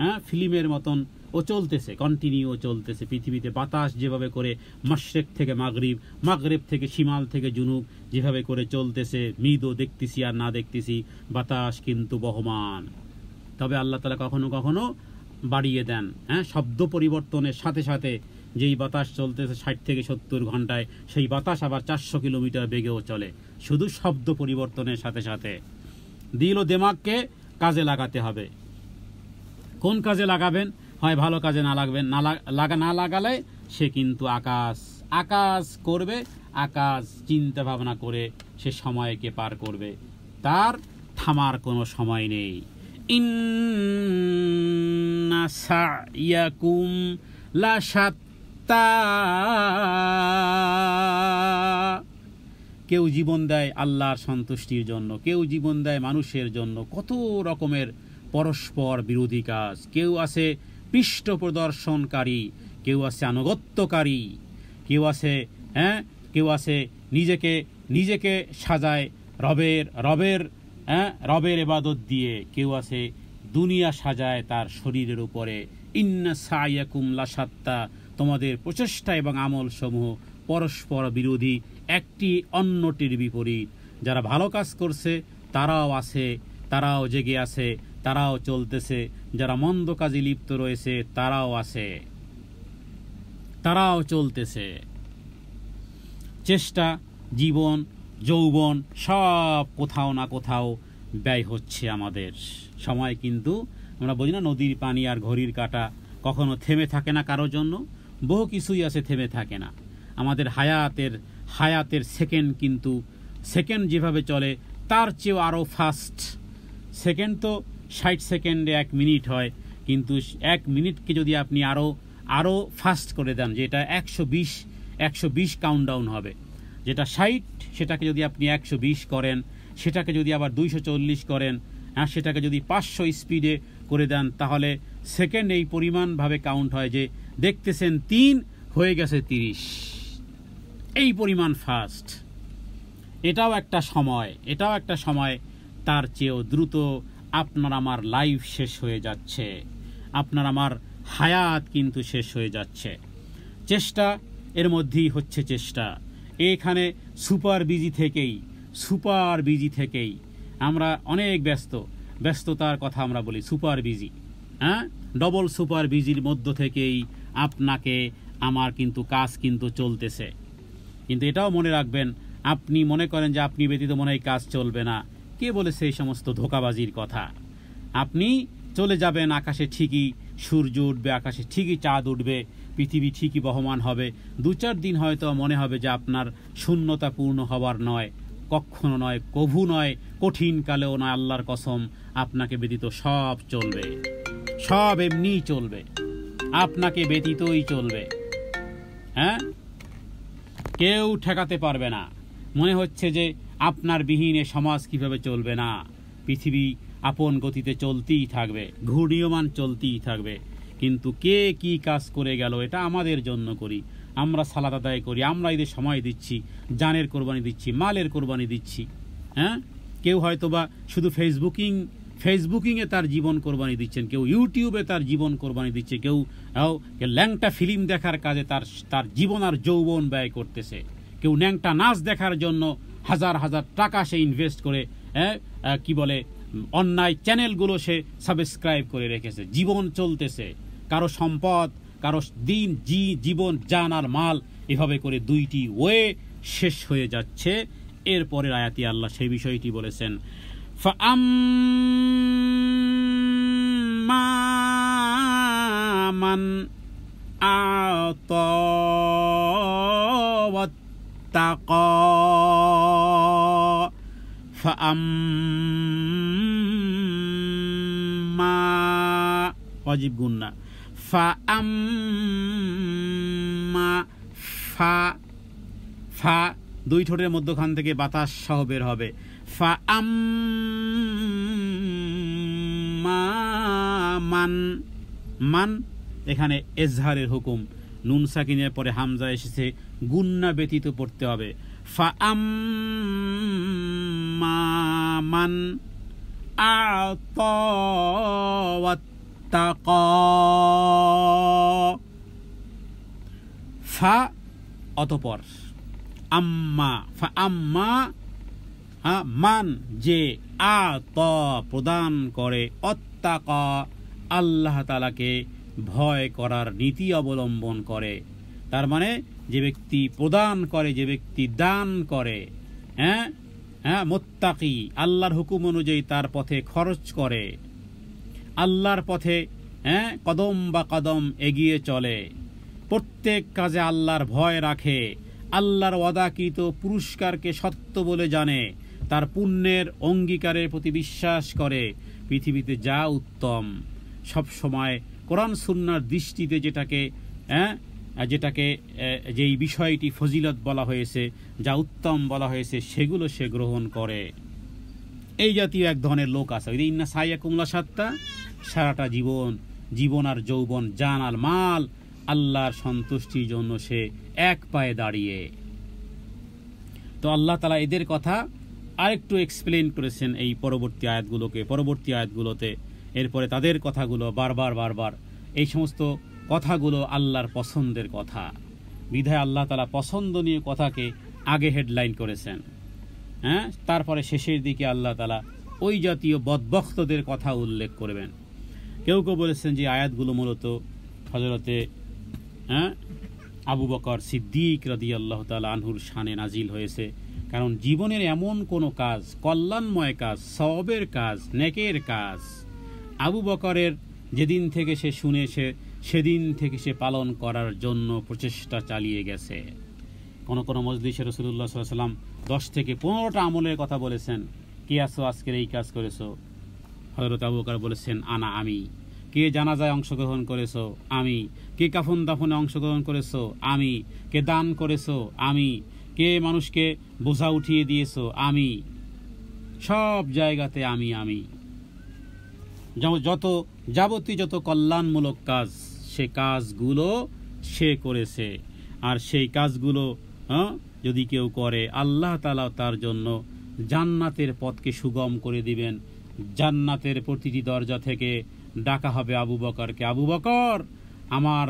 হ্যাঁ, ফিল্মের মতন ও চলতেছে, কন্টিনিউ চলতেছে। পৃথিবীতে বাতাস যেভাবে করে মাশরিক থেকে মাগরিব, মাগরিব থেকে শিমাল থেকে জুনুব যেভাবে করে চলতেছে, মৃদু দেখতেছি আর না দেখতেছি, বাতাস কিন্তু বহমান। তবে আল্লাহ তাআলা কখনো কখনো বাড়িয়ে দেন, হ্যাঁ, শব্দ পরিবর্তনের সাথে সাথে। যেই বাতাস চলতেছে 60 থেকে 70 ঘন্টায়, সেই বাতাস আবার 400 কিলোমিটার বেগেও চলে, শুধু শব্দ পরিবর্তনের সাথে সাথে। দিল ও দিমাগকে কাজে লাগাতে হবে। কোন কাজে লাগাবেন? হয় ভালো কাজে না লাগালে সে কিন্তু আকাশ করবে, আকাশ চিন্তা ভাবনা করে সে সময়কে পার করবে, তার থামার কোনো সময় নেই। ইন্না সা'য়াকুম লাশাত্তা। কেউ জীবন দেয় আল্লাহর সন্তুষ্টির জন্য, কেউ জীবন দেয় মানুষের জন্য, কত রকমের পরস্পর বিরোধী কাজ। কেউ আছে পৃষ্ঠ প্রদর্শনকারী, কেউ আছে আনুগত্যকারী, কেউ আছে কেউ আছে নিজেকে সাজায় রবের ইবাদত দিয়ে, কেউ আছে দুনিয়া সাজায় তার শরীরের উপরে। ইন্না সা'য়াকুম লাশাত্তা, তোমাদের প্রচেষ্টা এবং আমল সমূহ পরস্পর বিরোধী, একটি অন্যটির বিপরীত। যারা ভালো কাজ করছে তারাও আছে, তারাও জেগে আছে, তারাও চলতেছে। যারা মন্দ কাজে লিপ্ত রয়েছে তারাও আছে, তারাও চলতেছে। চেষ্টা, জীবন, যৌবন সব কোথাও না কোথাও ব্যয় হচ্ছে আমাদের। সময় কিন্তু আমরা বলি না, নদীর পানি আর ঘড়ির কাঁটা কখনো থেমে থাকে না কারোর জন্য। বহু কিছুই আছে থেমে থাকে না। আমাদের হায়াতের সেকেন্ড কিন্তু, সেকেন্ড যেভাবে চলে তার চেয়েও আরও ফাস্ট। সেকেন্ড তো 60 সেকেন্ডে 1 মিনিট হয়, কিন্তু 1 মিনিটকে যদি আপনি আরও ফাস্ট করে দেন, যেটা 120 কাউন্টডাউন হবে, যেটা 60 সেটাকে যদি আপনি 120 করেন, সেটাকে যদি আবার 240 করেন, সেটাকে যদি 500 স্পিডে করে দেন, তাহলে সেকেন্ড এই পরিমাণভাবে কাউন্ট হয় যে দেখতেছেন 3 হয়ে গেছে 30, এই পরিমাণ ফাস্ট। এটাও একটা সময়, তার চেয়েও দ্রুত আপনার আমার লাইফ শেষ হয়ে যাচ্ছে, আপনার আমার হায়াত কিন্তু শেষ হয়ে যাচ্ছে। চেষ্টা, এর মধ্যেই হচ্ছে চেষ্টা। এখানে সুপার বিজি থেকেই আমরা অনেক ব্যস্ততার কথা আমরা বলি, সুপার বিজি, ডবল সুপার বিজির মধ্য থেকেই আপনাকে আমার কিন্তু কাজ কিন্তু চলতেছে। কিন্তু এটাও মনে রাখবেন, আপনি মনে করেন যে আপনি ব্যতীত মনে হয় কাজ চলবে না। কে বলেছে এই সমস্ত ধোঁকাবাজির কথা? আপনি চলে যাবেন, আকাশে ঠিকই সূর্য উঠবে, আকাশে ঠিকই চাঁদ উঠবে, পৃথিবী ঠিকই বহমান হবে। 2-4 দিন হয়তো মনে হবে যে আপনার শূন্যতা পূর্ণ হবার নয়, কখনো নয়, কভু নয়, কঠিন কালেও নয়। আল্লাহর কসম, আপনাকে ব্যতীত সব চলবে, সব এমনিই চলবে, আপনাকে ব্যতীতই চলবে। কেউ ঠেকাতে পারবে না। মনে হচ্ছে যে আপনার বিহীনে সমাজ কিভাবে চলবে না, পৃথিবী আপন গতিতে চলতেই থাকবে, ঘূর্ণীয়মান চলতেই থাকবে। কিন্তু কে কি কাজ করে গেল, এটা আমাদের জন্য করি, আমরা সালাত আদায় করি, আমরা এদের সময় দিচ্ছি, জানের কোরবানি দিচ্ছি, মালের কোরবানি দিচ্ছি। কেউ হয়তো বা শুধু ফেসবুকিংয়ে তার জীবন কোরবানি দিচ্ছেন, কেউ ইউটিউবে তার জীবন কোরবানি দিচ্ছে, কেউ ল্যাংটা ফিল্ম দেখার কাজে তার জীবন আর যৌবন ব্যয় করতেছে, কেউ ন্যাংটা নাচ দেখার জন্য হাজার হাজার টাকা সে ইনভেস্ট করে কি বলে অন্যায় চ্যানেলগুলো সে সাবস্ক্রাইব করে রেখেছে। জীবন চলতেছে, কারো সম্পদ, কারো জীবন, জান আর মাল, এভাবে করে 2টি ওয়ে শেষ হয়ে যাচ্ছে। এরপরের আয়াতে আল্লাহ সেই বিষয়টি বলেছেন, ফাআম্মা মান আ'তা ওয়াত্তাকা ফাআম্মা ওয়াজিব গুন্না ফাআম্মা ফা 2 ঠোঁটের মধ্যখান থেকে বাতাস সহ বের হবে। ফাআম্মা মান এখানে এজহারের হুকুম, নুন সাকিনের পরে হামজা এসেছে, গুন্না ব্যতীত পড়তে হবে। ফাআম্মা মান আ'তা ওয়াত্তাকা, ফা অতঃপর, আম্মা, ফাআম্মা মান যে, আ'তা প্রদান করে, ওয়াত্তাকা আল্লাহ তাআলাকে ভয় করার নীতি অবলম্বন করে। তার মানে যে ব্যক্তি প্রদান করে, যে ব্যক্তি দান করে, মুত্তাকি, আল্লাহর হুকুম অনুযায়ী তার পথে খরচ করে, আল্লাহর পথে কদম বা কদম এগিয়ে চলে, প্রত্যেক কাজে আল্লাহর ভয় রাখে, আল্লাহর ওয়াদাকৃত পুরস্কারকে সত্য বলে জানে, তার পুণ্যের অঙ্গীকারের প্রতি বিশ্বাস করে, পৃথিবীতে যা উত্তম, সব সময় কোরআন সুন্নাহর দৃষ্টিতে যেটাকে যেই বিষয়টি ফজিলত বলা হয়েছে, যা উত্তম বলা হয়েছে, সেগুলো সে গ্রহণ করে। এই জাতীয় এক ধরনের লোক আছে। ইন্না সাইয়াকুমুল্লাহ সাত্তা, সারাটা জীবন আর যৌবন, জান আর মাল আল্লাহর সন্তুষ্টির জন্য সে এক পায়ে দাঁড়িয়ে। তো আল্লাহ তাআলা এদের কথা আরেকটু এক্সপ্লেন করেছেন এই পরবর্তী আয়াতগুলোতে। এরপরে তাদের কথাগুলো বারবার এই সমস্ত কথাগুলো আল্লাহর পছন্দের কথা বিধায় আল্লাহ তাআলা পছন্দনীয় কথাকে আগে হেডলাইন করেছেন। তারপরে শেষের দিকে আল্লাহ তাআলা ওই জাতীয় বদবক্তদের কথা উল্লেখ করবেন। কেউ বলেছেন যে আয়াতগুলো মূলত হযরতে আবু বকর সিদ্দিক রাদিয়াল্লাহু তাআলা আনহুর শানে নাজিল হয়েছে। কারণ জীবনের এমন কোনো কাজ, কল্যাণময় কাজ, সওয়াবের কাজ, নেকের কাজ আবু বকরের যেদিন থেকে সে শুনেছে সেদিন থেকে সে পালন করার জন্য প্রচেষ্টা চালিয়ে গেছে। কোন মজলিসে রাসূলুল্লাহ সাল্লাল্লাহু আলাইহি ওয়াসাল্লাম 10 থেকে 15টা আমলের কথা বলেছেন। কে আসো আজকের এই কাজ করেছো? হযরত আবু বকর বলেছেন আমি। কে জানাজায় অংশগ্রহণ করেছো? আমি। কে কাফন দাফনে অংশগ্রহণ করেছো? আমি। কে দান করেছো? আমি। কে মানুষকে বোঝা উঠিয়ে দিয়েছো? আমি। সব জায়গাতে আমি। যাবতীয় যত কল্যাণমূলক কাজ, সে কাজগুলো সে করেছে। আর সেই কাজগুলো যদি কেউ করে, আল্লাহ তাআলা তার জন্য জান্নাতের পথকে সুগম করে দিবেন। জান্নাতের প্রতিটি দরজা থেকে ডাকা হবে আবু বকরকে, আবু বকর আমার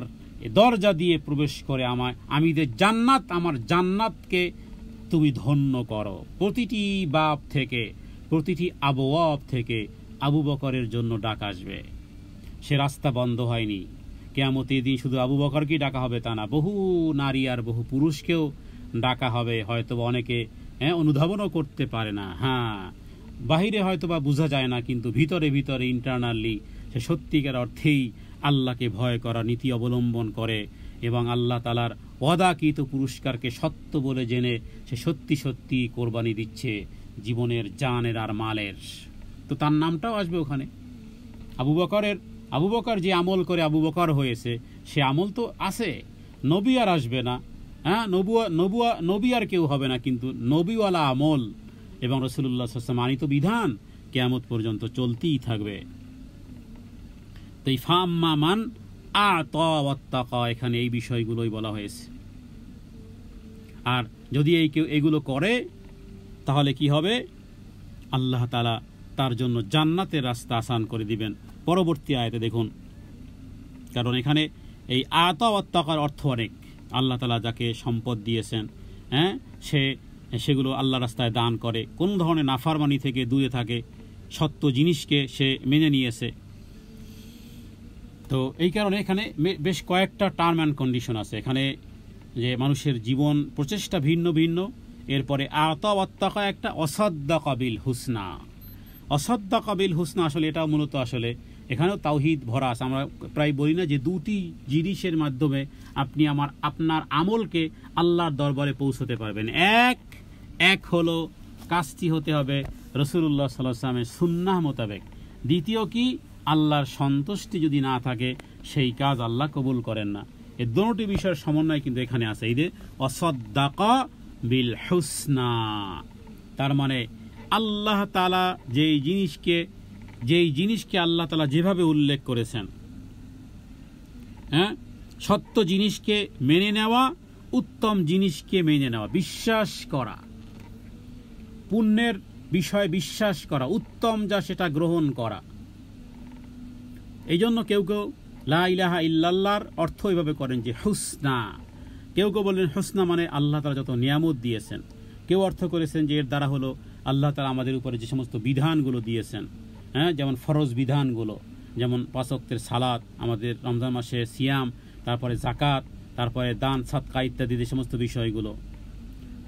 দরজা দিয়ে প্রবেশ করে আমার জান্নাতকে তুমি ধন্য করো। প্রতিটি বাব থেকে, প্রতিটি আবওয়াব থেকে আবু বকরের জন্য ডাক আসবে। সে রাস্তা বন্ধ হয়নি। কিয়ামতের দিন শুধু আবু বকরকেই ডাকা হবে তা না, বহু নারী আর বহু পুরুষকেও ডাকা হবে। হয়তো অনেকে অনুধাবনও করতে পারে না, বাহিরে হয়তো বা বোঝা যায় না, কিন্তু ভিতরে ইন্টারনালি সে সত্যিকার অর্থেই আল্লাহকে ভয় করা নীতি অবলম্বন করে এবং আল্লাহ তাআলার ওয়াদাকৃত পুরস্কারকে সত্য বলে জেনে সে সত্যি কোরবানি দিচ্ছে জীবনের, জানের আর মালের। তো তার নামটাও আসবে ওখানে। আবু বকর যে আমল করে আবু বকর হয়েছে, সে আমল তো আছে। নবী আর আসবে না, নবী আর কেউ হবে না, কিন্তু নবীওয়ালা আমল এবং রাসূলুল্লাহ সাল্লাল্লাহু আলাইহি ওয়াসাল্লাম আনিত বিধান কিয়ামত পর্যন্ত চলতেই থাকবে। তো এই ফাম্মা মান আতা ওয়াত্তাকা, এখানে এই বিষয়গুলোই বলা হয়েছে। আর যদি কেউ এগুলো করে, তাহলে কি হবে? আল্লাহ তাআলা তার জন্য জান্নাতের রাস্তা আসান করে দিবেন। পরবর্তী আয়াতে দেখুন, কারণ এখানে এই আতা ওয়াত্তাকার অর্থ অনেক। আল্লাহ তাআলা যাকে সম্পদ দিয়েছেন, সেগুলো আল্লাহ রাস্তায় দান করে, কোন ধরনের নাফরমানি থেকে দূরে থাকে, সত্য জিনিসকে সে মেনে নিয়েছে। তো এই কারণে এখানে বেশ কয়েকটা টার্ম অ্যান্ড কন্ডিশন আছে এখানে, যে মানুষের জীবন প্রচেষ্টা ভিন্ন ভিন্ন। এরপরে আতা ওয়াত্তাকা একটা, অসাদ্দাকা বিল হুসনা। অসাদ্দাকা বিল হুসনা আসলে এটা মূলত আসলে এখানেও তাওহীদ ভরা আছে। আমরা প্রায় বলি না যে দুটি জিনিসের মাধ্যমে আপনি আপনার আমলকে আল্লাহর দরবারে পৌঁছতে পারবেন। এক হলো কাজটি হতে হবে রাসূলুল্লাহ সাল্লাল্লাহু আলাইহি ওয়াসাল্লামের সুন্নাহ মোতাবেক। দ্বিতীয় কি, আল্লাহর সন্তুষ্টি যদি না থাকে সেই কাজ আল্লাহ কবুল করেন না। এই দুটি বিষয়ের সমন্বয় কিন্তু এখানে আছে। এই যে অসাদ্দাকা বিল হুসনা, তার মানে আল্লাহ তাআলা যেই জিনিসকে আল্লাহ তাআলা যেভাবে উল্লেখ করেছেন, সত্য জিনিসকে মেনে নেওয়া, উত্তম জিনিসকে মেনে নেওয়া, বিশ্বাস করা, পুণ্যের বিষয়ে বিশ্বাস করা, উত্তম যা সেটা গ্রহণ করা। এই জন্য কেউ লা ইলাহা ইল্লাল্লাহর অর্থ এইভাবে করেন যে হুসনা। কেউ বলেন হুসনা মানে আল্লাহ তাআলা যত নিয়ামত দিয়েছেন। কেউ অর্থ করেছেন যে এর দ্বারা হলো আল্লাহ তাআলা আমাদের উপরে যে সমস্ত বিধানগুলো দিয়েছেন, যেমন ফরজ বিধানগুলো, যেমন 5 ওয়াক্তের সালাত, আমাদের রমজান মাসে সিয়াম, তারপরে যাকাত, তারপরে দান সাদকা ইত্যাদি যে সমস্ত বিষয়গুলো।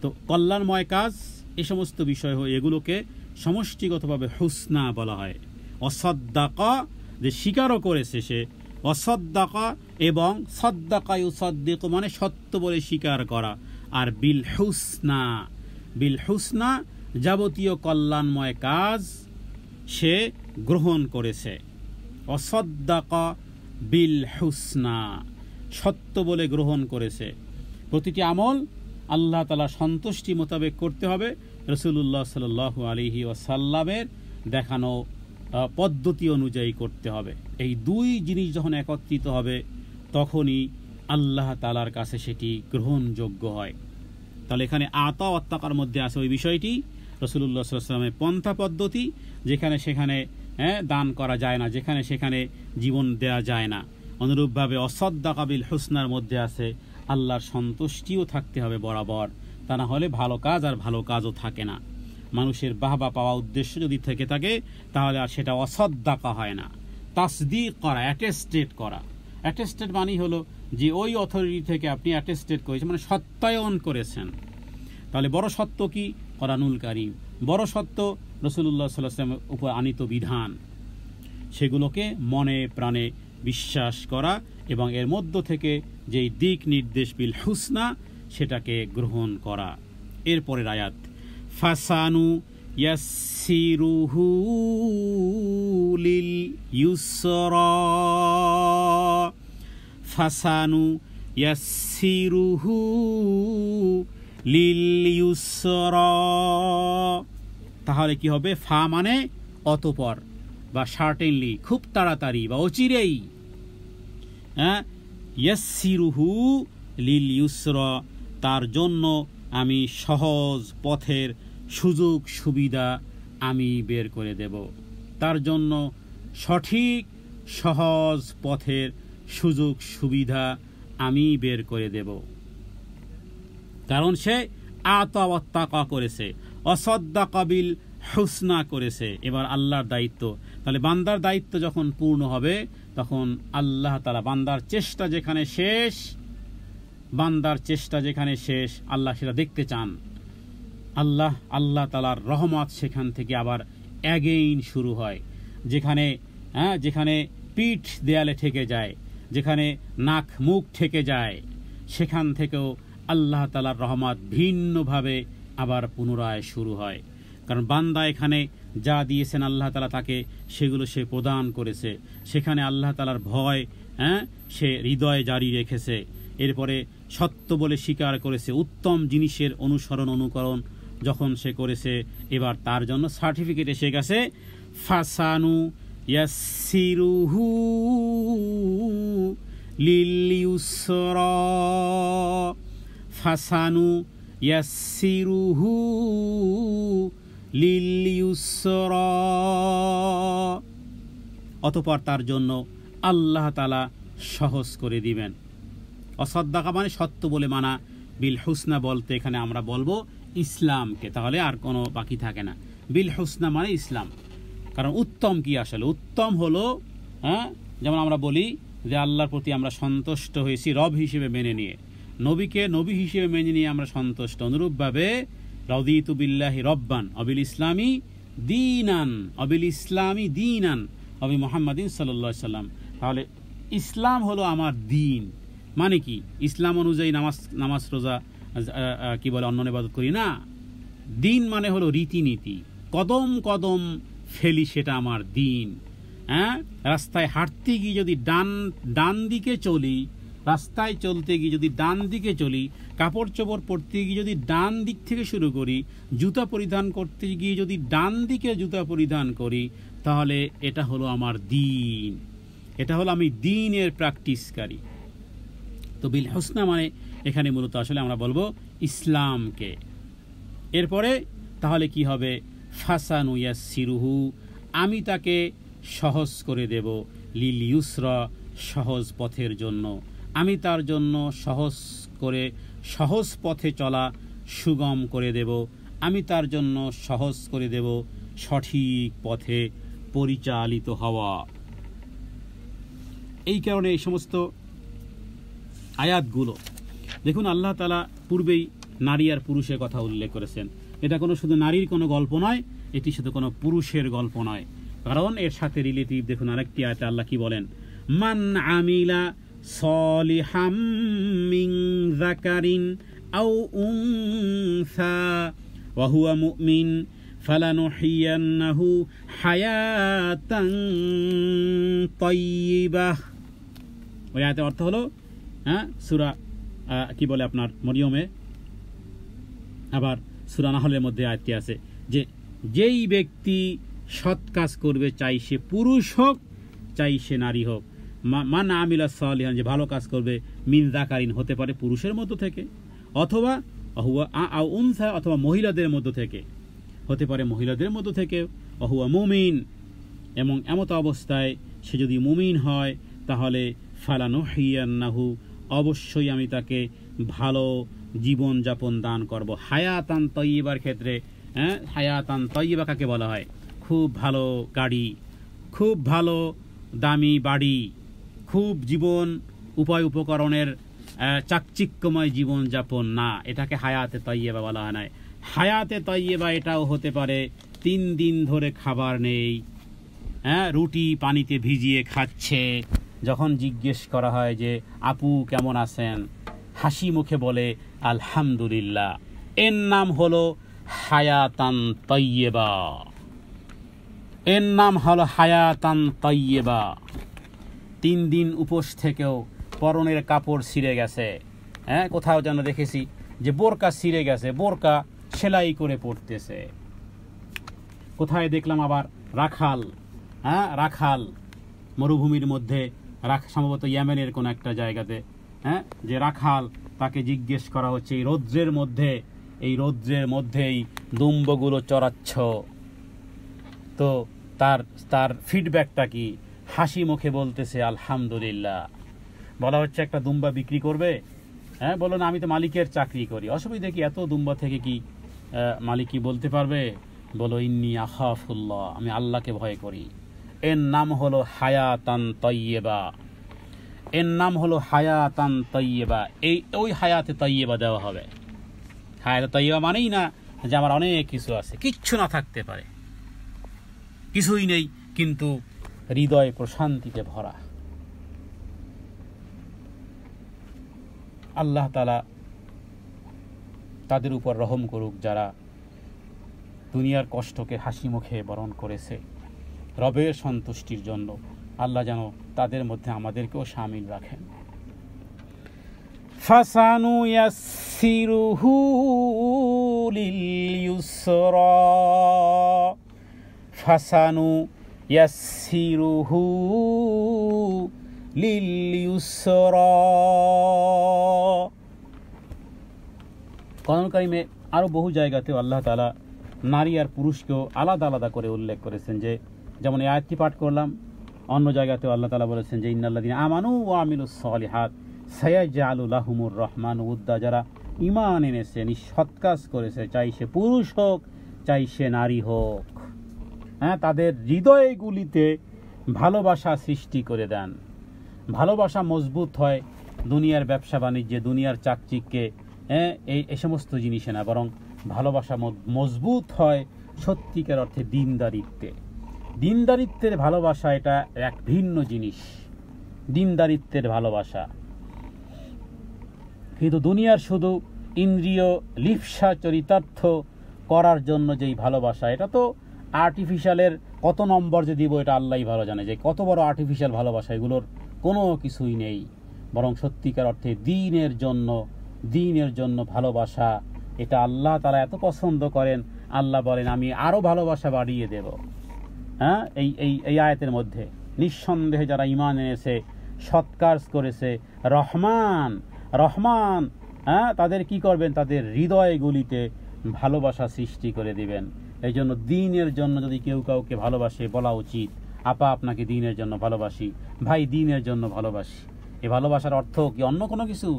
তো কল্যাণময় কাজ, এই সমস্ত বিষয় এগুলোকে সমষ্টিগতভাবে হুসনা বলা হয়। অসাদ্দাকা যে স্বীকারও করেছে সে, অসাদ্দাকা এবং সাদ্দাকা ইউসাদ্দিকু মানে সত্য বলে স্বীকার করা। আর বিল হুসনা যাবতীয় কল্যাণময় কাজ সে গ্রহণ করেছে। ওয়াসাদ্দাকা বিল হুসনা, সত্য বলে গ্রহণ করেছে। প্রতিটি আমল আল্লাহ তাআলার সন্তুষ্টি মোতাবেক করতে হবে, রাসূলুল্লাহ সাল্লাল্লাহু আলাইহি ওয়াসাল্লামের দেখানো পদ্ধতি অনুযায়ী করতে হবে। এই দুই জিনিস যখন একত্রিত হবে তখনই আল্লাহ তাআলার কাছে সেটি গ্রহণযোগ্য হয়। তাহলে এখানে আতা ওয়া তাকার মধ্যে আছে ওই বিষয়টি, রাসূলুল্লাহ সাল্লাল্লাহু আলাইহি ওয়াসাল্লামের পন্থা পদ্ধতি, যেখানে সেখানে দান করা যায় না, যেখানে সেখানে জীবন দেয়া যায় না। অনুরূপভাবে ওয়াসাদ্দাকা বিল হুসনার মধ্যে আছে আল্লাহর সন্তুষ্টিও থাকতে হবে বরাবর, তা না হলে ভালো কাজ আর ভালো কাজও থাকে না। মানুষের বাহবা পাওয়া উদ্দেশ্য যদি থেকে থাকে তাহলে আর সেটা ওয়াসাদ্দাকা হয় না। তাসদীক করা, অ্যাটেস্টেড করা, অ্যাটেস্টেড মানেই হলো যে ওই অথরিটি থেকে আপনি অ্যাটেস্টেড করেছেন, মানে সত্যায়ন করেছেন। তাহলে বড় সত্য কি? কোরআনুল কারীম। বড় সত্য রাসূলুল্লাহ সাল্লাল্লাহু আলাইহি ওয়াসাল্লামের উপর আনীত বিধান, সেগুলোকে মনে প্রাণে বিশ্বাস করা এবং এর মধ্য থেকে যেই দিক নির্দেশ বিল হুসনা সেটাকে গ্রহণ করা। এরপরের আয়াত, ফাসানু ইয়াসসিরুহু লিল ইউসরা, ফাসানু ইয়াসসিরুহু লিল ইউসরা। তাহলে কি হবে? ফা মানে অতঃপর বা সার্টেনলি, খুব তাড়াতাড়ি বা অচিরেই। ইয়াসসিরুহু লিল ইউসরা, তার জন্য আমি সহজ পথের সুযোগ সুবিধা আমি বের করে দেব। তার জন্য সঠিক সহজ পথের সুযোগ সুবিধা আমি বের করে দেব, কারণ সে আতা ওয়া তাকা করেছে, ওয়াসাদ্দাকা বিল হুসনা করেছে। এবার আল্লাহর দায়িত্ব, তাহলে বান্দার দায়িত্ব যখন পূর্ণ হবে তখন আল্লাহ তাআলা বান্দার চেষ্টা যেখানে শেষ, বান্দার চেষ্টা যেখানে শেষ আল্লাহ সেটা দেখতে চান। আল্লাহ তাআলার রহমত সেখান থেকে আবার অ্যাগেইন শুরু হয়। যেখানে পিঠ দেয়ালে ঠেকে যায়, যেখানে নাক মুখ ঠেকে যায়, সেখান থেকেও আল্লাহ তাআলার রহমত ভিন্নভাবে আবার পুনরায় শুরু হয়। কারণ বান্দা এখানে যা দিয়েছেন আল্লাহ তাআলা তাকে, সেগুলো সে প্রদান করেছে। সেখানে আল্লাহ তাআলার ভয় সে হৃদয়ে জারি রেখেছে। এরপরে সত্য বলে স্বীকার করেছে, উত্তম জিনিসের অনুকরণ যখন সে করেছে, এবার তার জন্য সার্টিফিকেট এসে গেছে। ফাসানু ইয়াসসিরুহু লিল ইউসরা, ফাসানু ইয়াসসিরুহু লিল ইউসরা। অতঃপর তার জন্য আল্লাহ তাআলা সহজ করে দিবেন। অসাদ্দাকা মানে সত্য বলে মানা, বিল হুসনা বলতে এখানে আমরা বলবো ইসলামকে, তাহলে আর কোনো বাকি থাকে না। বিল হুসনা মানে ইসলাম। কারণ উত্তম কি? আসলে উত্তম হলো যেমন আমরা বলি যে আল্লাহর প্রতি আমরা সন্তুষ্ট হয়েছি রব হিসেবে মেনে নিয়ে, নবীকে নবী হিসেবে মেনে নিয়ে আমরা সন্তুষ্ট। অনুরূপভাবে রাদিতু বিল্লাহি রব্বান অবিল ইসলামি দীনান, অবিল ইসলামি দীনান অবি মুহাম্মাদিন সাল্লাল্লাহু আলাইহি সাল্লাম। তাহলে ইসলাম হলো আমার দিন। মানে কি? ইসলাম অনুযায়ী নামাজ রোজা কি বলে অন্য ইবাদত করি না। দিন মানে হলো রীতিনীতি, কদম কদম ফেলি সেটা আমার দিন। রাস্তায় হাঁটতে গিয়ে যদি ডান দিকে চলি, রাস্তায় চলতে গিয়ে যদি ডান দিকে চলি, কাপড় চোপড় পরতে গিয়ে যদি ডান দিক থেকে শুরু করি, জুতা পরিধান করতে গিয়ে যদি ডান দিকে জুতা পরিধান করি, তাহলে এটা হলো আমার দিন, এটা হলো আমি দিনের প্র্যাকটিসকারী। তো বিল হুসনা মানে এখানে মূলত আসলে আমরা বলবো ইসলামকে। এরপরে তাহলে কি হবে? ফাসানু ইয়াসসিরুহু, আমি তাকে সহজ করে দেব, লিল ইউসরা, সহজ পথের জন্য। আমি তার জন্য সহজ পথে চলা সুগম করে দেব। আমি তার জন্য সহজ করে দেব সঠিক পথে পরিচালিত হওয়া। এই কারণে এই সমস্ত আয়াতগুলো দেখুন, আল্লাহ তাআলা পূর্বেই নারী আর পুরুষের কথা উল্লেখ করেছেন। এটা কোনো শুধু নারীর কোনো গল্প নয়, এটি শুধু কোনো পুরুষের গল্প নয়, কারণ এর সাথে রিলেটিভ। দেখুন আরেকটি আয়াতে আল্লাহ কি বলেন? মান আমিলা সলিহাম মিন যাকারিন আও উনসা ওয়া হুয়া মুমিন ফালানুহিয়ান্নাহু হায়াতান তাইয়্যিবাহ। ওই আয়াতের অর্থ হলো সূরা কি বলে আপনার মরিয়মে, আবার সূরা নাহলের মধ্যে আয়াতটি আছে যে যেই ব্যক্তি সৎ কাজ করবে, চাই সে পুরুষ হোক চাই সে নারী হোক, মান আমিলা সালিহান, যে ভালো কাজ করবে, মিন যাকারিন, হতে পারে পুরুষের মধ্য থেকে, অথবা অহুয়া আও উনসা, অথবা মহিলাদের মধ্য থেকে, হতে পারে মহিলাদের মধ্য থেকে, অহুয়া মুমিন, এবং এমত অবস্থায় সে যদি মুমিন হয় তাহলে ফালানুহিয়ান্নাহু, অবশ্যই আমি তাকে ভালো জীবন যাপন দান করব। হায়াতান তাইয়্যিবার ক্ষেত্রে হায়াতান তাইয়্যিবা কাকে বলা হয়? খুব ভালো গাড়ি, খুব ভালো দামি বাড়ি, খুব জীবন উপায় উপকরণের চাকচিক্যময় জীবন যাপন না, এটাকে হায়াতে তাইয়্যিবা বলা হয় না। হায়াতে তাইয়্যিবা এটাও হতে পারে 3 দিন ধরে খাবার নেই, রুটি পানিতে ভিজিয়ে খাচ্ছে, যখন জিজ্ঞেস করা হয় যে আপু কেমন আছেন, হাসি মুখে বলে আলহামদুলিল্লাহ, এর নাম হলো হায়াতান তাইয়্যিবা, এর নাম হলো হায়াতান তাইয়্যিবা। 3 দিন উপোস থেকেও পরনের কাপড় ছিঁড়ে গেছে, কোথাও যেন দেখেছি যে বোরকা ছিঁড়ে গেছে, বোরকা সেলাই করে পড়তেছে। কোথায় দেখলাম আবার রাখাল, রাখাল মরুভূমির মধ্যে, সম্ভবত ইয়েমেনের কোন একটা জায়গাতে, যে রাখাল, তাকে জিজ্ঞেস করা হচ্ছে এই রৌদ্রের মধ্যেই দুম্বগুলো চড়াচ্ছ, তো তার ফিডব্যাকটা কি? হাসি মুখে বলতেছে আলহামদুলিল্লাহ। বলা হচ্ছে একটা দুম্বা বিক্রি করবে, বলো না আমি তো মালিকের চাকরি করি, অসুবিধা কি, এত দুম্বা থেকে কি মালিক কি বলতে পারবে? বলো ইন্নী আখাফুল্লাহ, আমি আল্লাহকে ভয় করি। এর নাম হলো হায়াতান তাইয়্যিবা, এর নাম হলো হায়াতান তাইয়্যিবা। ওই হায়াতে তাইয়্যিবা দেওয়া হবে। হায়াতে তাইয়্যিবা মানেই না যে আমার অনেক কিছু আছে, কিচ্ছু না থাকতে পারে, কিছুই নেই কিন্তু হৃদয় প্রশান্তিতে ভরা। আল্লাহ তাআলা তাদের উপর রহম করুক যারা দুনিয়ার কষ্টকে হাসি মুখে বরণ করেছে রবের সন্তুষ্টির জন্য। আল্লাহ যেন তাদের মধ্যে আমাদেরকেও শামিল রাখেন। ফাসানু ইয়াসসিরুহু লিল ইউসরা, ফাসানু ইয়াসসিরুহু লিল ইউসরা। কোরআন কারীমে আরো বহু জায়গাতেও আল্লাহ তাআলা নারী আর পুরুষকেও আলাদা আলাদা করে উল্লেখ করেছেন, যে যেমন এই আয়াতটি পাঠ করলাম, অন্য জায়গাতেও আল্লাহ তাআলা বলেছেন যে ইন্নাল্লাযীনা আমানু ওয়া আমিলুস সালিহাত সায়াজআলু লাহুমুর রহমানু উদ্দা, যারা ঈমান এনেছে, সৎ কাজ করেছে, চাই সে পুরুষ হোক চাই সে নারী হোক, তাদের হৃদয়গুলিতে ভালোবাসা সৃষ্টি করে দেন। ভালোবাসা মজবুত হয় দুনিয়ার ব্যবসা বাণিজ্যে, দুনিয়ার চাকচিক্যে, এই সমস্ত জিনিসে না, বরং ভালোবাসা মজবুত হয় সত্যিকার অর্থে দিনদারিত্বে। দিনদারিত্বের ভালোবাসা এটা এক ভিন্ন জিনিস, দিনদারিত্বের ভালোবাসা। কিন্তু দুনিয়ার শুধু ইন্দ্রিয় লিপ্সা চরিতার্থ করার জন্য যেই ভালোবাসা, এটা তো আর্টিফিশিয়ালের কত নম্বর যে দিব এটা আল্লাহই ভালো জানে, যে কত বড় আর্টিফিশিয়াল ভালোবাসা, এগুলোর কোনো কিছুই নেই। বরং সত্যিকার অর্থে দিনের জন্য ভালোবাসা, এটা আল্লাহ তাআলা এত পছন্দ করেন, আল্লাহ বলেন আমি আরো ভালোবাসা বাড়িয়ে দেব। এই আয়াতের মধ্যে নিঃসন্দেহে যারা ঈমান এনেছে, সৎ কাজ করেছে, রহমান তাদের কি করবেন? তাদের হৃদয়গুলিতে ভালোবাসা সৃষ্টি করে দিবেন। এই জন্য দিনের জন্য যদি কেউ কাউকে ভালোবাসে, বলা উচিত আপা আপনাকে দিনের জন্য ভালোবাসি, ভাই দিনের জন্য ভালোবাসি। এই ভালোবাসার অর্থ কি অন্য কোনো কিছু?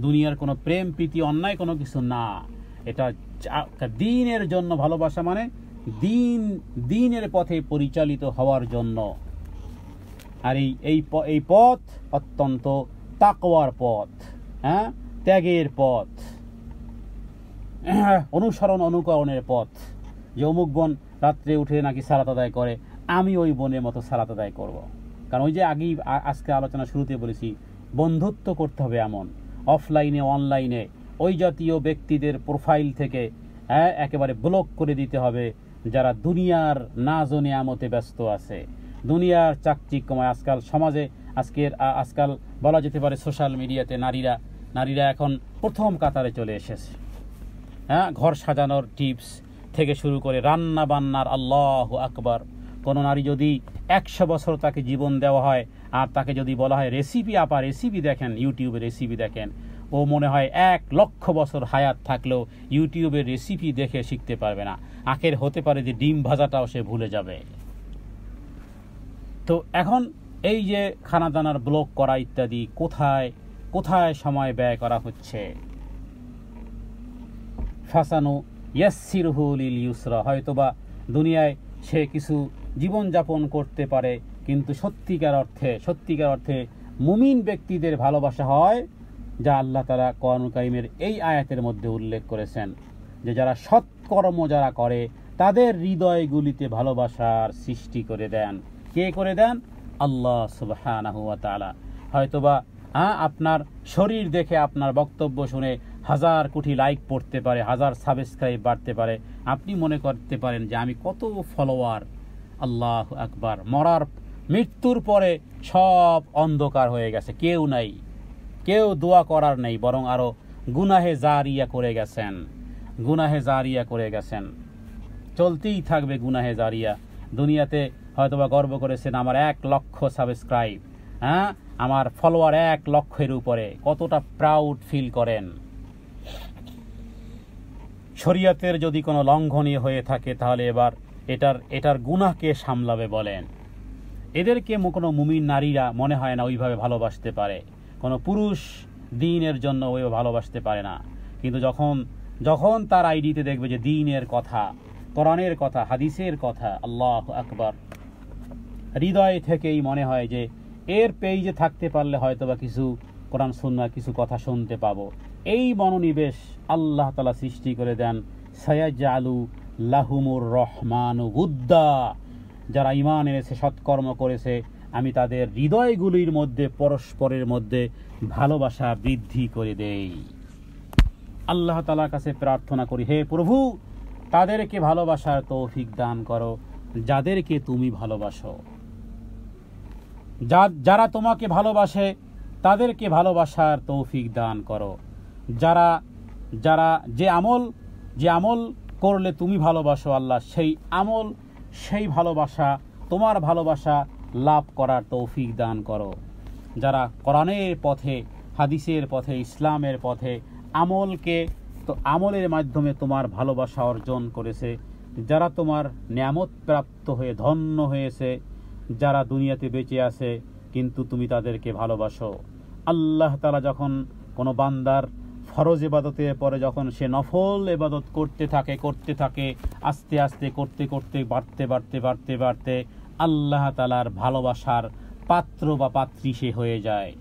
দুনিয়ার কোনো প্রেম প্রীতি অন্যায় কোনো কিছু না, এটা দিনের জন্য ভালোবাসা, মানে দিনের পথে পরিচালিত হওয়ার জন্য। আর এই পথ অত্যন্ত তাকওয়ার পথ, ত্যাগের পথ, অনুকরণের পথ। যে অমুক বোন রাত্রে উঠে নাকি সালাত আদায় করে, আমি ওই বোনের মতো সালাত আদায় করব। কারণ ওই যে আজকে আলোচনা শুরুতে বলেছি, বন্ধুত্ব করতে হবে এমন, অফলাইনে অনলাইনে ওই জাতীয় ব্যক্তিদের প্রোফাইল থেকে একেবারে ব্লক করে দিতে হবে, যারা দুনিয়ার নাজ ও নিয়ামতে ব্যস্ত আছে, দুনিয়ার চাকচিক্যময় আজকাল সমাজে আজকাল বলা যেতে পারে সোশ্যাল মিডিয়াতে নারীরা এখন প্রথম কাতারে চলে এসেছে। হ্যাঁ, ঘর সাজানোর টিপস থেকে শুরু করে রান্না বান্নার, আল্লাহু আকবার। কোনো নারী যদি 100 বছর তাকে জীবন দেওয়া হয় আর তাকে যদি বলা হয় রেসিপি দেখেন, ইউটিউবে রেসিপি দেখেন, ও মনে হয় 1 লক্ষ বছর হায়াত থাকলেও ইউটিউবের রেসিপি দেখে শিখতে পারবে না। আখের হতে পারে যে ডিম ভাজাটাও সে ভুলে যাবে। তো এখন এই যে খানাদানার ব্লগ করা ইত্যাদি কোথায় সময় ব্যয় করা হচ্ছে। ফাসানু ইয়াসসিরহু লিল ইউসরা, হয়তোবা দুনিয়ায় সে কিছু জীবনযাপন করতে পারে, কিন্তু সত্যিকার অর্থে মুমিন ব্যক্তিদের ভালোবাসা হয় যা আল্লাহ তাআলা কোরআনুল কারীমের এই আয়াতের মধ্যে উল্লেখ করেছেন, যে যারা সৎকর্ম যারা করে তাদের হৃদয়গুলিতে ভালোবাসার সৃষ্টি করে দেন। কে করে দেন? আল্লাহ সুবহানাহু ওয়া তাআলা। হয়তোবা আপনার শরীর দেখে, আপনার বক্তব্য শুনে 1000 কোটি লাইক পড়তে পারে, 1000 সাবস্ক্রাইব বাড়তে পারে, আপনি মনে করতে পারেন যে আমি কত ফলোয়ার। আল্লাহু আকবার। মৃত্যুর পরে সব অন্ধকার হয়ে গেছে, কেউ নাই, কেউ দোয়া করার নেই, বরং আরো গুনাহে জারিয়া করে গেছেন। চলতেই থাকবে গুনাহে জারিয়া। দুনিয়াতে হয়তোবা গর্ব করেছেন আমার 1 লক্ষ সাবস্ক্রাইব, আমার ফলোয়ার 1 লক্ষের উপরে, কতটা প্রাউড ফিল করেন। শরীয়তের যদি কোনো লঙ্ঘনীয় হয়ে থাকে তাহলে এবার এটার গুনাহকে সামলাবে বলেন। এদেরকে কোনো মুমিন নারীরা মনে হয় না ওইভাবে ভালোবাসতে পারে, কোনো পুরুষ দ্বীনের জন্য ওইভাবে ভালোবাসতে পারে না। কিন্তু যখন তার আইডিতে দেখবে যে দ্বীনের কথা, কোরআনের কথা, হাদিসের কথা, আল্লাহু আকবার, হৃদয় থেকেই মনে হয় যে এর পেজে থাকতে পারলে হয়তোবা কিছু কোরআন সুন্নাহ কিছু কথা শুনতে পাবো। এই মনোনিবেশ আল্লাহ তাআলা সৃষ্টি করে দেন। সায়াজআলু লাহুমুর রহমানু উদ্দা, যারা ঈমান এনেছে, সৎকর্ম করেছে, আমি তাদের হৃদয়গুলির মধ্যে পরস্পরের মধ্যে ভালোবাসা বৃদ্ধি করে দেই। আল্লাহ তাআলার কাছে প্রার্থনা করি, হে প্রভু, তাদেরকে ভালোবাসার তৌফিক দান করো যাদেরকে তুমি ভালোবাসো। যারা তোমাকে ভালোবাসে তাদেরকে ভালোবাসার তৌফিক দান করো। যারা যে আমল করলে তুমি ভালোবাসো আল্লাহ, সেই আমল, সেই ভালোবাসা, তোমার ভালোবাসা লাভ করার তৌফিক দান করো। যারা কোরআনের পথে, হাদিসের পথে, ইসলামের পথে আমলের মাধ্যমে তোমার ভালোবাসা অর্জন করেছে, যারা তোমার নিয়ামত প্রাপ্ত হয়ে ধন্য হয়েছে, যারা দুনিয়াতে বেঁচে আছে কিন্তু তুমি তাদেরকে ভালোবাসো। আল্লাহ তাআলা যখন কোনো বান্দার ফরজ ইবাদতের পরে যখন সে নফল ইবাদত করতে থাকে, আস্তে আস্তে করতে বাড়তে আল্লাহ তাআলার ভালোবাসার পাত্র বা পাত্রী সে হয়ে যায়,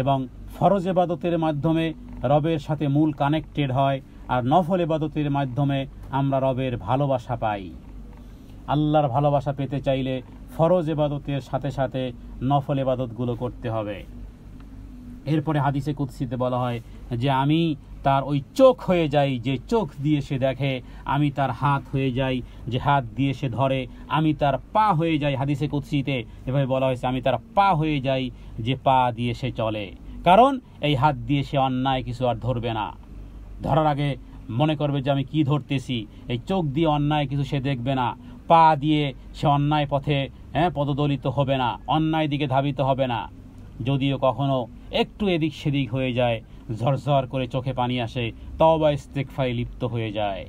এবং ফরজ ইবাদতের মাধ্যমে রবের সাথে মূল কানেক্টেড হয়, আর নফল ইবাদতের মাধ্যমে আমরা রবের ভালোবাসা পাই। আল্লাহর ভালোবাসা পেতে চাইলে ফরজ ইবাদতের সাথে সাথে নফল ইবাদতগুলো করতে হবে। এরপরে হাদিসে কুদসিতে বলা হয় যে আমি তার ওই চোখ হয়ে যাই যে চোখ দিয়ে সে দেখে, আমি তার হাত হয়ে যাই যে হাত দিয়ে সে ধরে, আমি তার পা হয়ে যাই। হাদিসে কুদসিতে এভাবে বলা হয়েছে, আমি তার পা হয়ে যাই যে পা দিয়ে সে চলে। কারণ এই হাত দিয়ে সে অন্যায় কিছু আর ধরবে না, ধরার আগে মনে করবে যে আমি কি ধরতেছি। এই চোখ দিয়ে অন্যায় কিছু সে দেখবে না, পা দিয়ে সে অন্যায় পথে পদদলিত হবে না, অন্যায় দিকে ধাবিত হবে না। যদিও কখনো একটু এদিক সেদিক হয়ে যায়, ঝরঝর করে চোখে পানি আসে, তওবা ইস্তেগফারে লিপ্ত হয়ে যায়।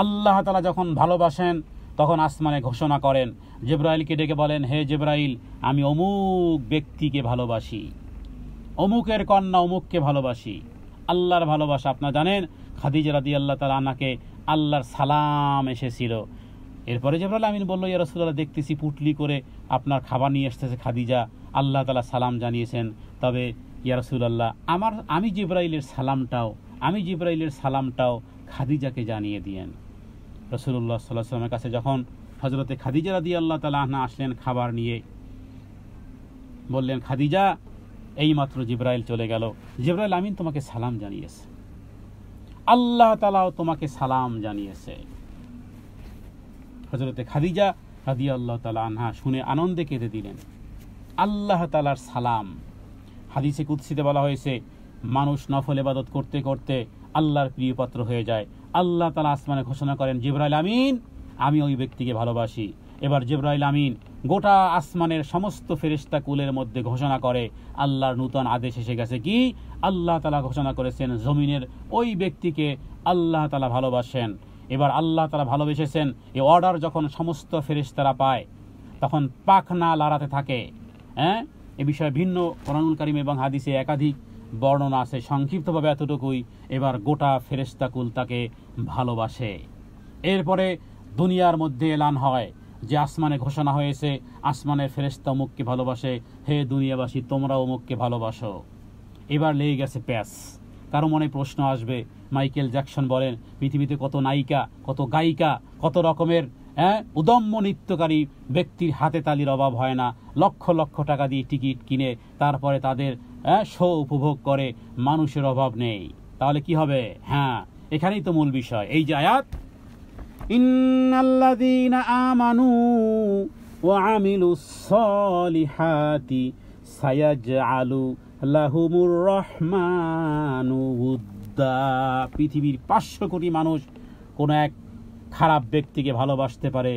আল্লাহ তাআলা যখন ভালোবাসেন তখন আসমানে ঘোষণা করেন, জিবরাইলকে ডেকে বলেন, হে জিবরাইল, আমি অমুক ব্যক্তিকে ভালোবাসি, অমুকের কন্যা অমুককে ভালোবাসি। আল্লাহর ভালোবাসা আপনারা জানেন, খাদিজা রাদিয়াল্লাহু তাআলা আনহাকে আল্লাহর সালাম এসেছিল। এরপরে জিবরাইল আমিন বলল, ইয়া রাসূলুল্লাহ, দেখতেছি পুটলি করে আপনার খাবার নিয়ে আসতেছে খাদিজা, আল্লাহ তাআলা সালাম জানিয়েছেন, তবে ইয়া রাসূলুল্লাহ আমি জিবরাইলের সালামটাও খাদিজাকে জানিয়ে দিয়েন। রাসূলুল্লাহ সাল্লাল্লাহু আলাইহি ওয়াসাল্লামের কাছে যখন হযরতে খাদিজা রাদিয়াল্লাহু তাআলা আনহা আসলেন খাবার নিয়ে, বললেন, খাদিজা, এইমাত্র জিবরাইল চলে গেল, জিবরাইল আমিন তোমাকে সালাম জানিয়েছে, আল্লাহ তাআলাও তোমাকে সালাম জানিয়েছে। হযরতে খাদিজা রাদিয়াল্লাহু তাআলা আনহা শুনে আনন্দে কেঁদে দিলেন। আল্লাহ তাআলার সালাম। হাদিসে কুদসিতে বলা হয়েছে, মানুষ নফল ইবাদত করতে করতে আল্লাহর প্রিয় পাত্র হয়ে যায়। আল্লাহ তাআলা আসমানে ঘোষণা করেন, জিবরাইল আমিন, আমি ওই ব্যক্তিকে ভালোবাসি। এবার জিবরাইল আমিন গোটা আসমানের সমস্ত ফেরেশতা কুলের মধ্যে ঘোষণা করে, আল্লাহর নূতন আদেশ এসে গেছে। কি? আল্লাহ তাআলা ঘোষণা করেছেন জমিনের ওই ব্যক্তিকে আল্লাহ তাআলা ভালোবাসেন। এবার আল্লাহ তাআলা ভালোবেসেছেন, এই অর্ডার যখন সমস্ত ফেরেশতারা পায় তখন পাখনা লড়াতে থাকে। এ বিষয়ে ভিন্ন কোরআনুল কারীম এবং হাদিসে একাধিক বর্ণনা আছে, সংক্ষিপ্তভাবে এতটুকুই। এবার গোটা ফেরেশতা কুল তাকে ভালোবাসে। এরপরে দুনিয়ার মধ্যে এলান হয় যে আসমানে ঘোষণা হয়েছে, আসমানের ফেরেশতা অমুককে ভালোবাসে, হে দুনিয়াবাসী তোমরা অমুককে ভালোবাসো। এবার লেগে গেছে প্যাস। কারো মনে প্রশ্ন আসবে, মাইকেল জ্যাকসন বলেন, পৃথিবীতে কত নায়িকা, কত গায়িকা, কত রকমের উদম্য নৃত্যকারী ব্যক্তির হাতে তালির অভাব হয় না। লক্ষ লক্ষ টাকা দিয়ে টিকিট কিনে তারপরে তাদের শো উপভোগ করে, মানুষের অভাব নেই। তাহলে কি হবে? হ্যাঁ, এখানেই তো মূল বিষয়। এই যে আয়াত, ইন্নাল্লাযীনা আমানু ওয়া আমিলুস সলিহাতি সায়াজআলু লাহুমুর রহমানু উদ্দা। পৃথিবীর 500 কোটি মানুষ কোন এক খারাপ ব্যক্তিকে ভালোবাসতে পারে।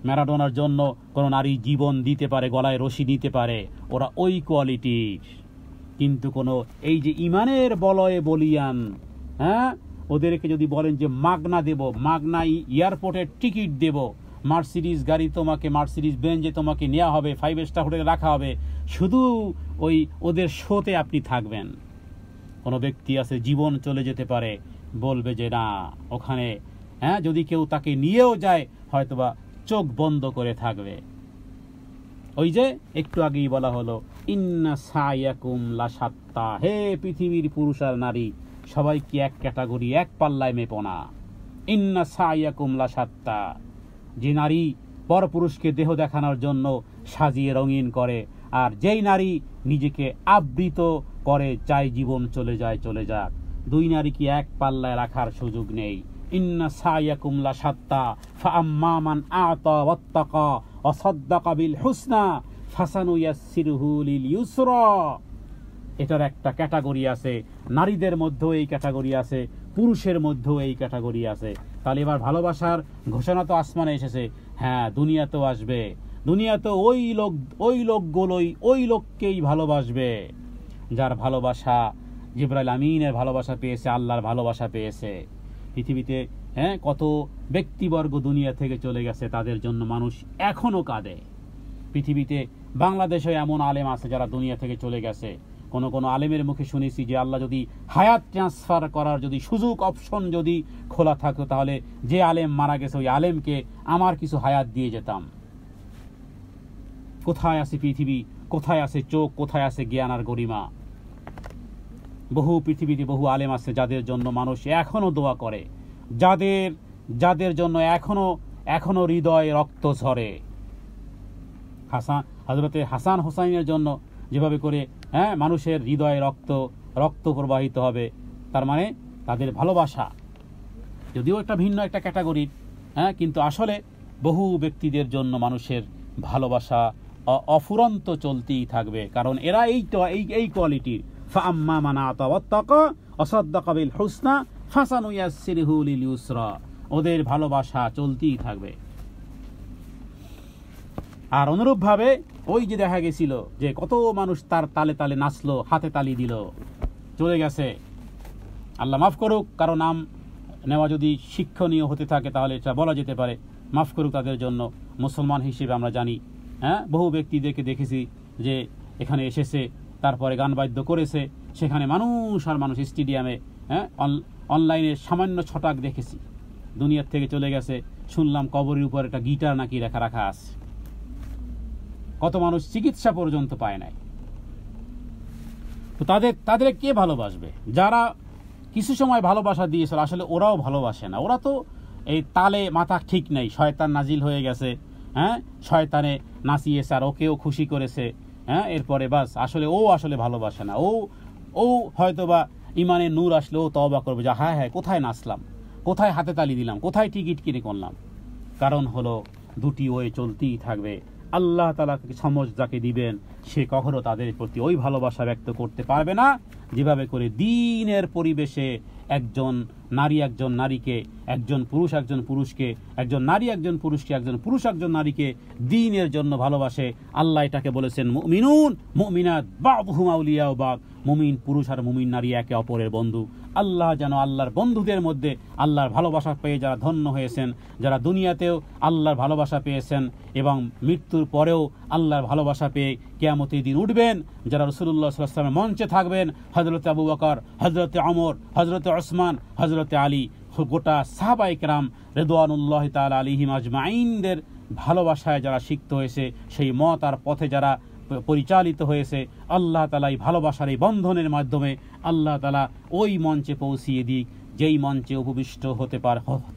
ম্যারাডোনার জন্য কোন নারী জীবন দিতে পারে, গলায় রশি দিতে পারে, ওরা ওই কোয়ালিটির। কিন্তু কোন এই যে ইমানের বলয়ে বলিয়ান, ওদেরকে যদি বলেন যে মাগনা দেব, মাগনা এয়ারপোর্টের টিকিট দেব, মার্সিডিজ গাড়ি তোমাকে, মার্সিডিজ বেঞ্জে তোমাকে নেওয়া হবে, 5 স্টার হোটেলে রাখা হবে, শুধু ওই ওদের শোতে আপনি থাকবেন। কোনো ব্যক্তি আছে জীবন চলে যেতে পারে, বলবে যে না ওখানে যদি কেউ তাকে নিয়েও যায় হয়তোবা চোখ বন্ধ করে থাকবে। ওই যে একটু আগেই বলা হলো, ইন্না সায়াকুম লাশাত্তা। হে পৃথিবীর পুরুষ আর নারী সবাই কি এক ক্যাটাগরি, এক পাল্লায় মেপো না। ইন্না সায়াকুম লাশাত্তা। যে নারী পরপুরুষকে দেহ দেখানোর জন্য সাজিয়ে রঙিন করে, আর যেই নারী নিজেকে আবৃত করে চাই জীবন চলে যায়, চলে যাক, দুই নারী কি এক পাল্লায় রাখার সুযোগ নেই। ইন্না সায়াকুম লাশাত্তা ফাআম্মা মান আতা ওয়াত্তাকা ওয়া সাদ্দাকা বিল হুসনা ফাসানুয়াসসিরুহু লিল ইউসরা। এটার একটা ক্যাটাগরি আছে, নারীদের মধ্যেও এই ক্যাটাগরি আছে, পুরুষের মধ্যেও এই ক্যাটাগরি আছে। তাহলে এবার ভালোবাসার ঘোষণা তো আসমানে এসেছে, হ্যাঁ দুনিয়াতেও আসবে। দুনিয়াতে ওই লোকগুলোই ওই লোককেই ভালোবাসবে যার ভালোবাসা জিবরাইল আমিনের ভালোবাসা পেয়েছে, আল্লাহর ভালোবাসা পেয়েছে। পৃথিবীতে কত ব্যক্তিবর্গ দুনিয়া থেকে চলে গেছে, তাদের জন্য মানুষ এখনো কাঁদে। পৃথিবীতে বাংলাদেশে এমন আলেম আছে যারা দুনিয়া থেকে চলে গেছে। কোন আলেমের মুখে শুনেছি যে আল্লাহ যদি হায়াত ট্রান্সফার করার যদি সুযোগ অপশন যদি খোলা থাকতো, তাহলে যে আলেম মারা গেছে ওই আলেমকে আমার কিছু হায়াত দিয়ে যেতাম। কোথায় আছে পৃথিবী, কোথায় আছে চোখ, কোথায় আছে জ্ঞান আর গরিমা? পৃথিবীতে বহু আলেম আছে যাদের জন্য মানুষ এখনো দোয়া করে, যাদের জন্য এখনো হৃদয়ে রক্ত ঝরে। হযরতে হাসান হোসাইনের জন্য যেভাবে করে মানুষের হৃদয়ে রক্ত প্রবাহিত হবে, তার মানে তাদের ভালোবাসা যদিও একটা ভিন্ন একটা ক্যাটাগরির, কিন্তু আসলে বহু ব্যক্তিদের জন্য মানুষের ভালোবাসা অফুরন্ত চলতেই থাকবে, কারণ এরা এই কোয়ালিটির। ফাআম্মা মান আতা ওয়াত্তাকা ওয়া সাদ্দাকা বিল হুসনা ফাসানুয়াসসিরুহু লিল ইউসরা। ওদের ভালোবাসা চলতেই থাকবে। আর অনুরূপভাবে ওই যে দেখা গেছিল যে কত মানুষ তার তালে তালে নাচলো, হাতে তালি দিল, চলে গেছে। আল্লাহ মাফ করুক, কারো নাম নেওয়া যদি শিক্ষণীয় হতে থাকে তাহলে এটা বলা যেতে পারে, মাফ করুক তাদের জন্য। মুসলমান হিসেবে আমরা জানি, বহু ব্যক্তিদেরকে দেখেছি যে এখানে এসেছে, তারপরে গান বাদ্য করেছে, সেখানে মানুষ আর মানুষ স্টেডিয়ামে, অনলাইনে সামান্য ছটাক দেখেছি, দুনিয়ার থেকে চলে গেছে। শুনলাম কবরের উপর একটা গিটার নাকি রাখা আছে। কত মানুষ চিকিৎসা পর্যন্ত পায় নাই। তো তাদের কে ভালোবাসবে? যারা কিছু সময় ভালোবাসা দিয়েছিল, আসলে ওরাও ভালোবাসে না। ওরা তো এই তালে মাথা ঠিক নেই, শয়তান নাজিল হয়ে গেছে, শয়তানে নাচিয়েছে আর ওকেও খুশি করেছে, এরপরে বাস আসলে ভালোবাসে না। ও হয়তোবা ইমানের নূর আসলে ও তওবা করবে যে হ্যাঁ কোথায় নাচলাম, কোথায় হাতে তালি দিলাম, কোথায় টিকিট কিনে করলাম। কারণ হলো দুটি ওয়ে চলতেই থাকবে। আল্লাহ তাআলা সমঝ যাকে দিবেন সে কখনো তাদের প্রতি ওই ভালোবাসা ব্যক্ত করতে পারবে না যেভাবে করে দ্বীনের পরিবেশে একজন নারী একজন নারীকে, একজন পুরুষ একজন পুরুষকে, একজন নারী একজন পুরুষকে, একজন পুরুষ একজন নারীকে দ্বীনের জন্য ভালোবাসে। আল্লাহ এটাকে বলেছেন মুমিনুন মুমিনাত বা'দুহুম আউলিয়াউ বা'দ, মুমিন পুরুষ আর মুমিন নারী একে অপরের বন্ধু। আল্লাহ যেন আল্লাহর বন্ধুদের মধ্যে আল্লাহর ভালোবাসা পেয়ে যারা ধন্য হয়েছেন, যারা দুনিয়াতেও আল্লাহর ভালোবাসা পেয়েছেন এবং মৃত্যুর পরেও আল্লাহর ভালোবাসা পেয়ে কিয়ামতের দিন উঠবেন, যারা রাসূলুল্লাহ সাল্লাল্লাহু আলাইহি ওয়াসাল্লামের মঞ্চে থাকবেন, হযরত আবু বকর, হযরত ওমর, হযরত ওসমান, হযরত আলী, গোটা সাহাবায়ে কেরাম রিদওয়ানুল্লাহি তাআলা আলাইহিম আজমাইনদের ভালোবাসায় যারা সিক্ত হয়েছে, সেই মত আর পথে যারা পরিচালিত হয়েছে, আল্লাহ তাআলা এই ভালোবাসার এই বন্ধনের মাধ্যমে আল্লাহ তাআলা ওই মঞ্চে পৌঁছিয়ে দিক যেই মঞ্চে উপবিষ্ট হতে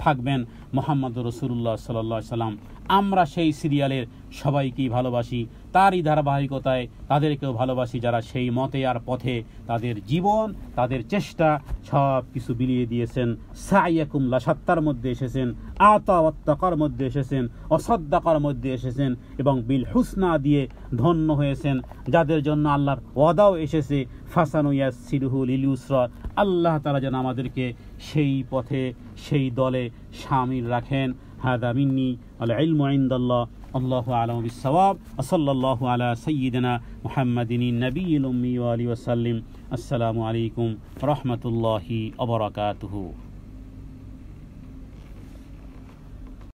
থাকবেন মুহাম্মদুর রাসূলুল্লাহ সাল্লাল্লাহু আলাইহি সাল্লাম। আমরা সেই সিরিয়ালের সবাইকেই ভালোবাসি, তারই ধারাবাহিকতায় তাদেরকেও ভালোবাসি যারা সেই মতে আর পথে তাদের জীবন, তাদের চেষ্টা সব কিছু বিলিয়ে দিয়েছেন। সাইয়াকুম লাশাত্তার মধ্যে এসেছেন, আতা ওয়াত তাকার মধ্যে এসেছেন, অসাদ্দাকার মধ্যে এসেছেন এবং বিল হুসনা দিয়ে ধন্য হয়েছেন, যাদের জন্য আল্লাহর ওয়াদাও এসেছে ফাসানু ইয়াসসিরুহু লিল ইউসরা। আল্লাহ তাআলা যেন আমাদেরকে সেই পথে সেই দলে শামিল রাখেন। হাদা মিন্নি আল ইলমু ইনদাল্লাহ, আল্লাহু আ'লামু বিস-সাওয়াব। সাল্লাল্লাহু আলা সাইয়্যিদিনা মুহাম্মাদিন নবিয়্যিল উম্মি ওয়া আলিহি ওয়া সাল্লাম। আসসালামু আলাইকুম ওয়া রাহমাতুল্লাহি ওয়া বারাকাতুহু।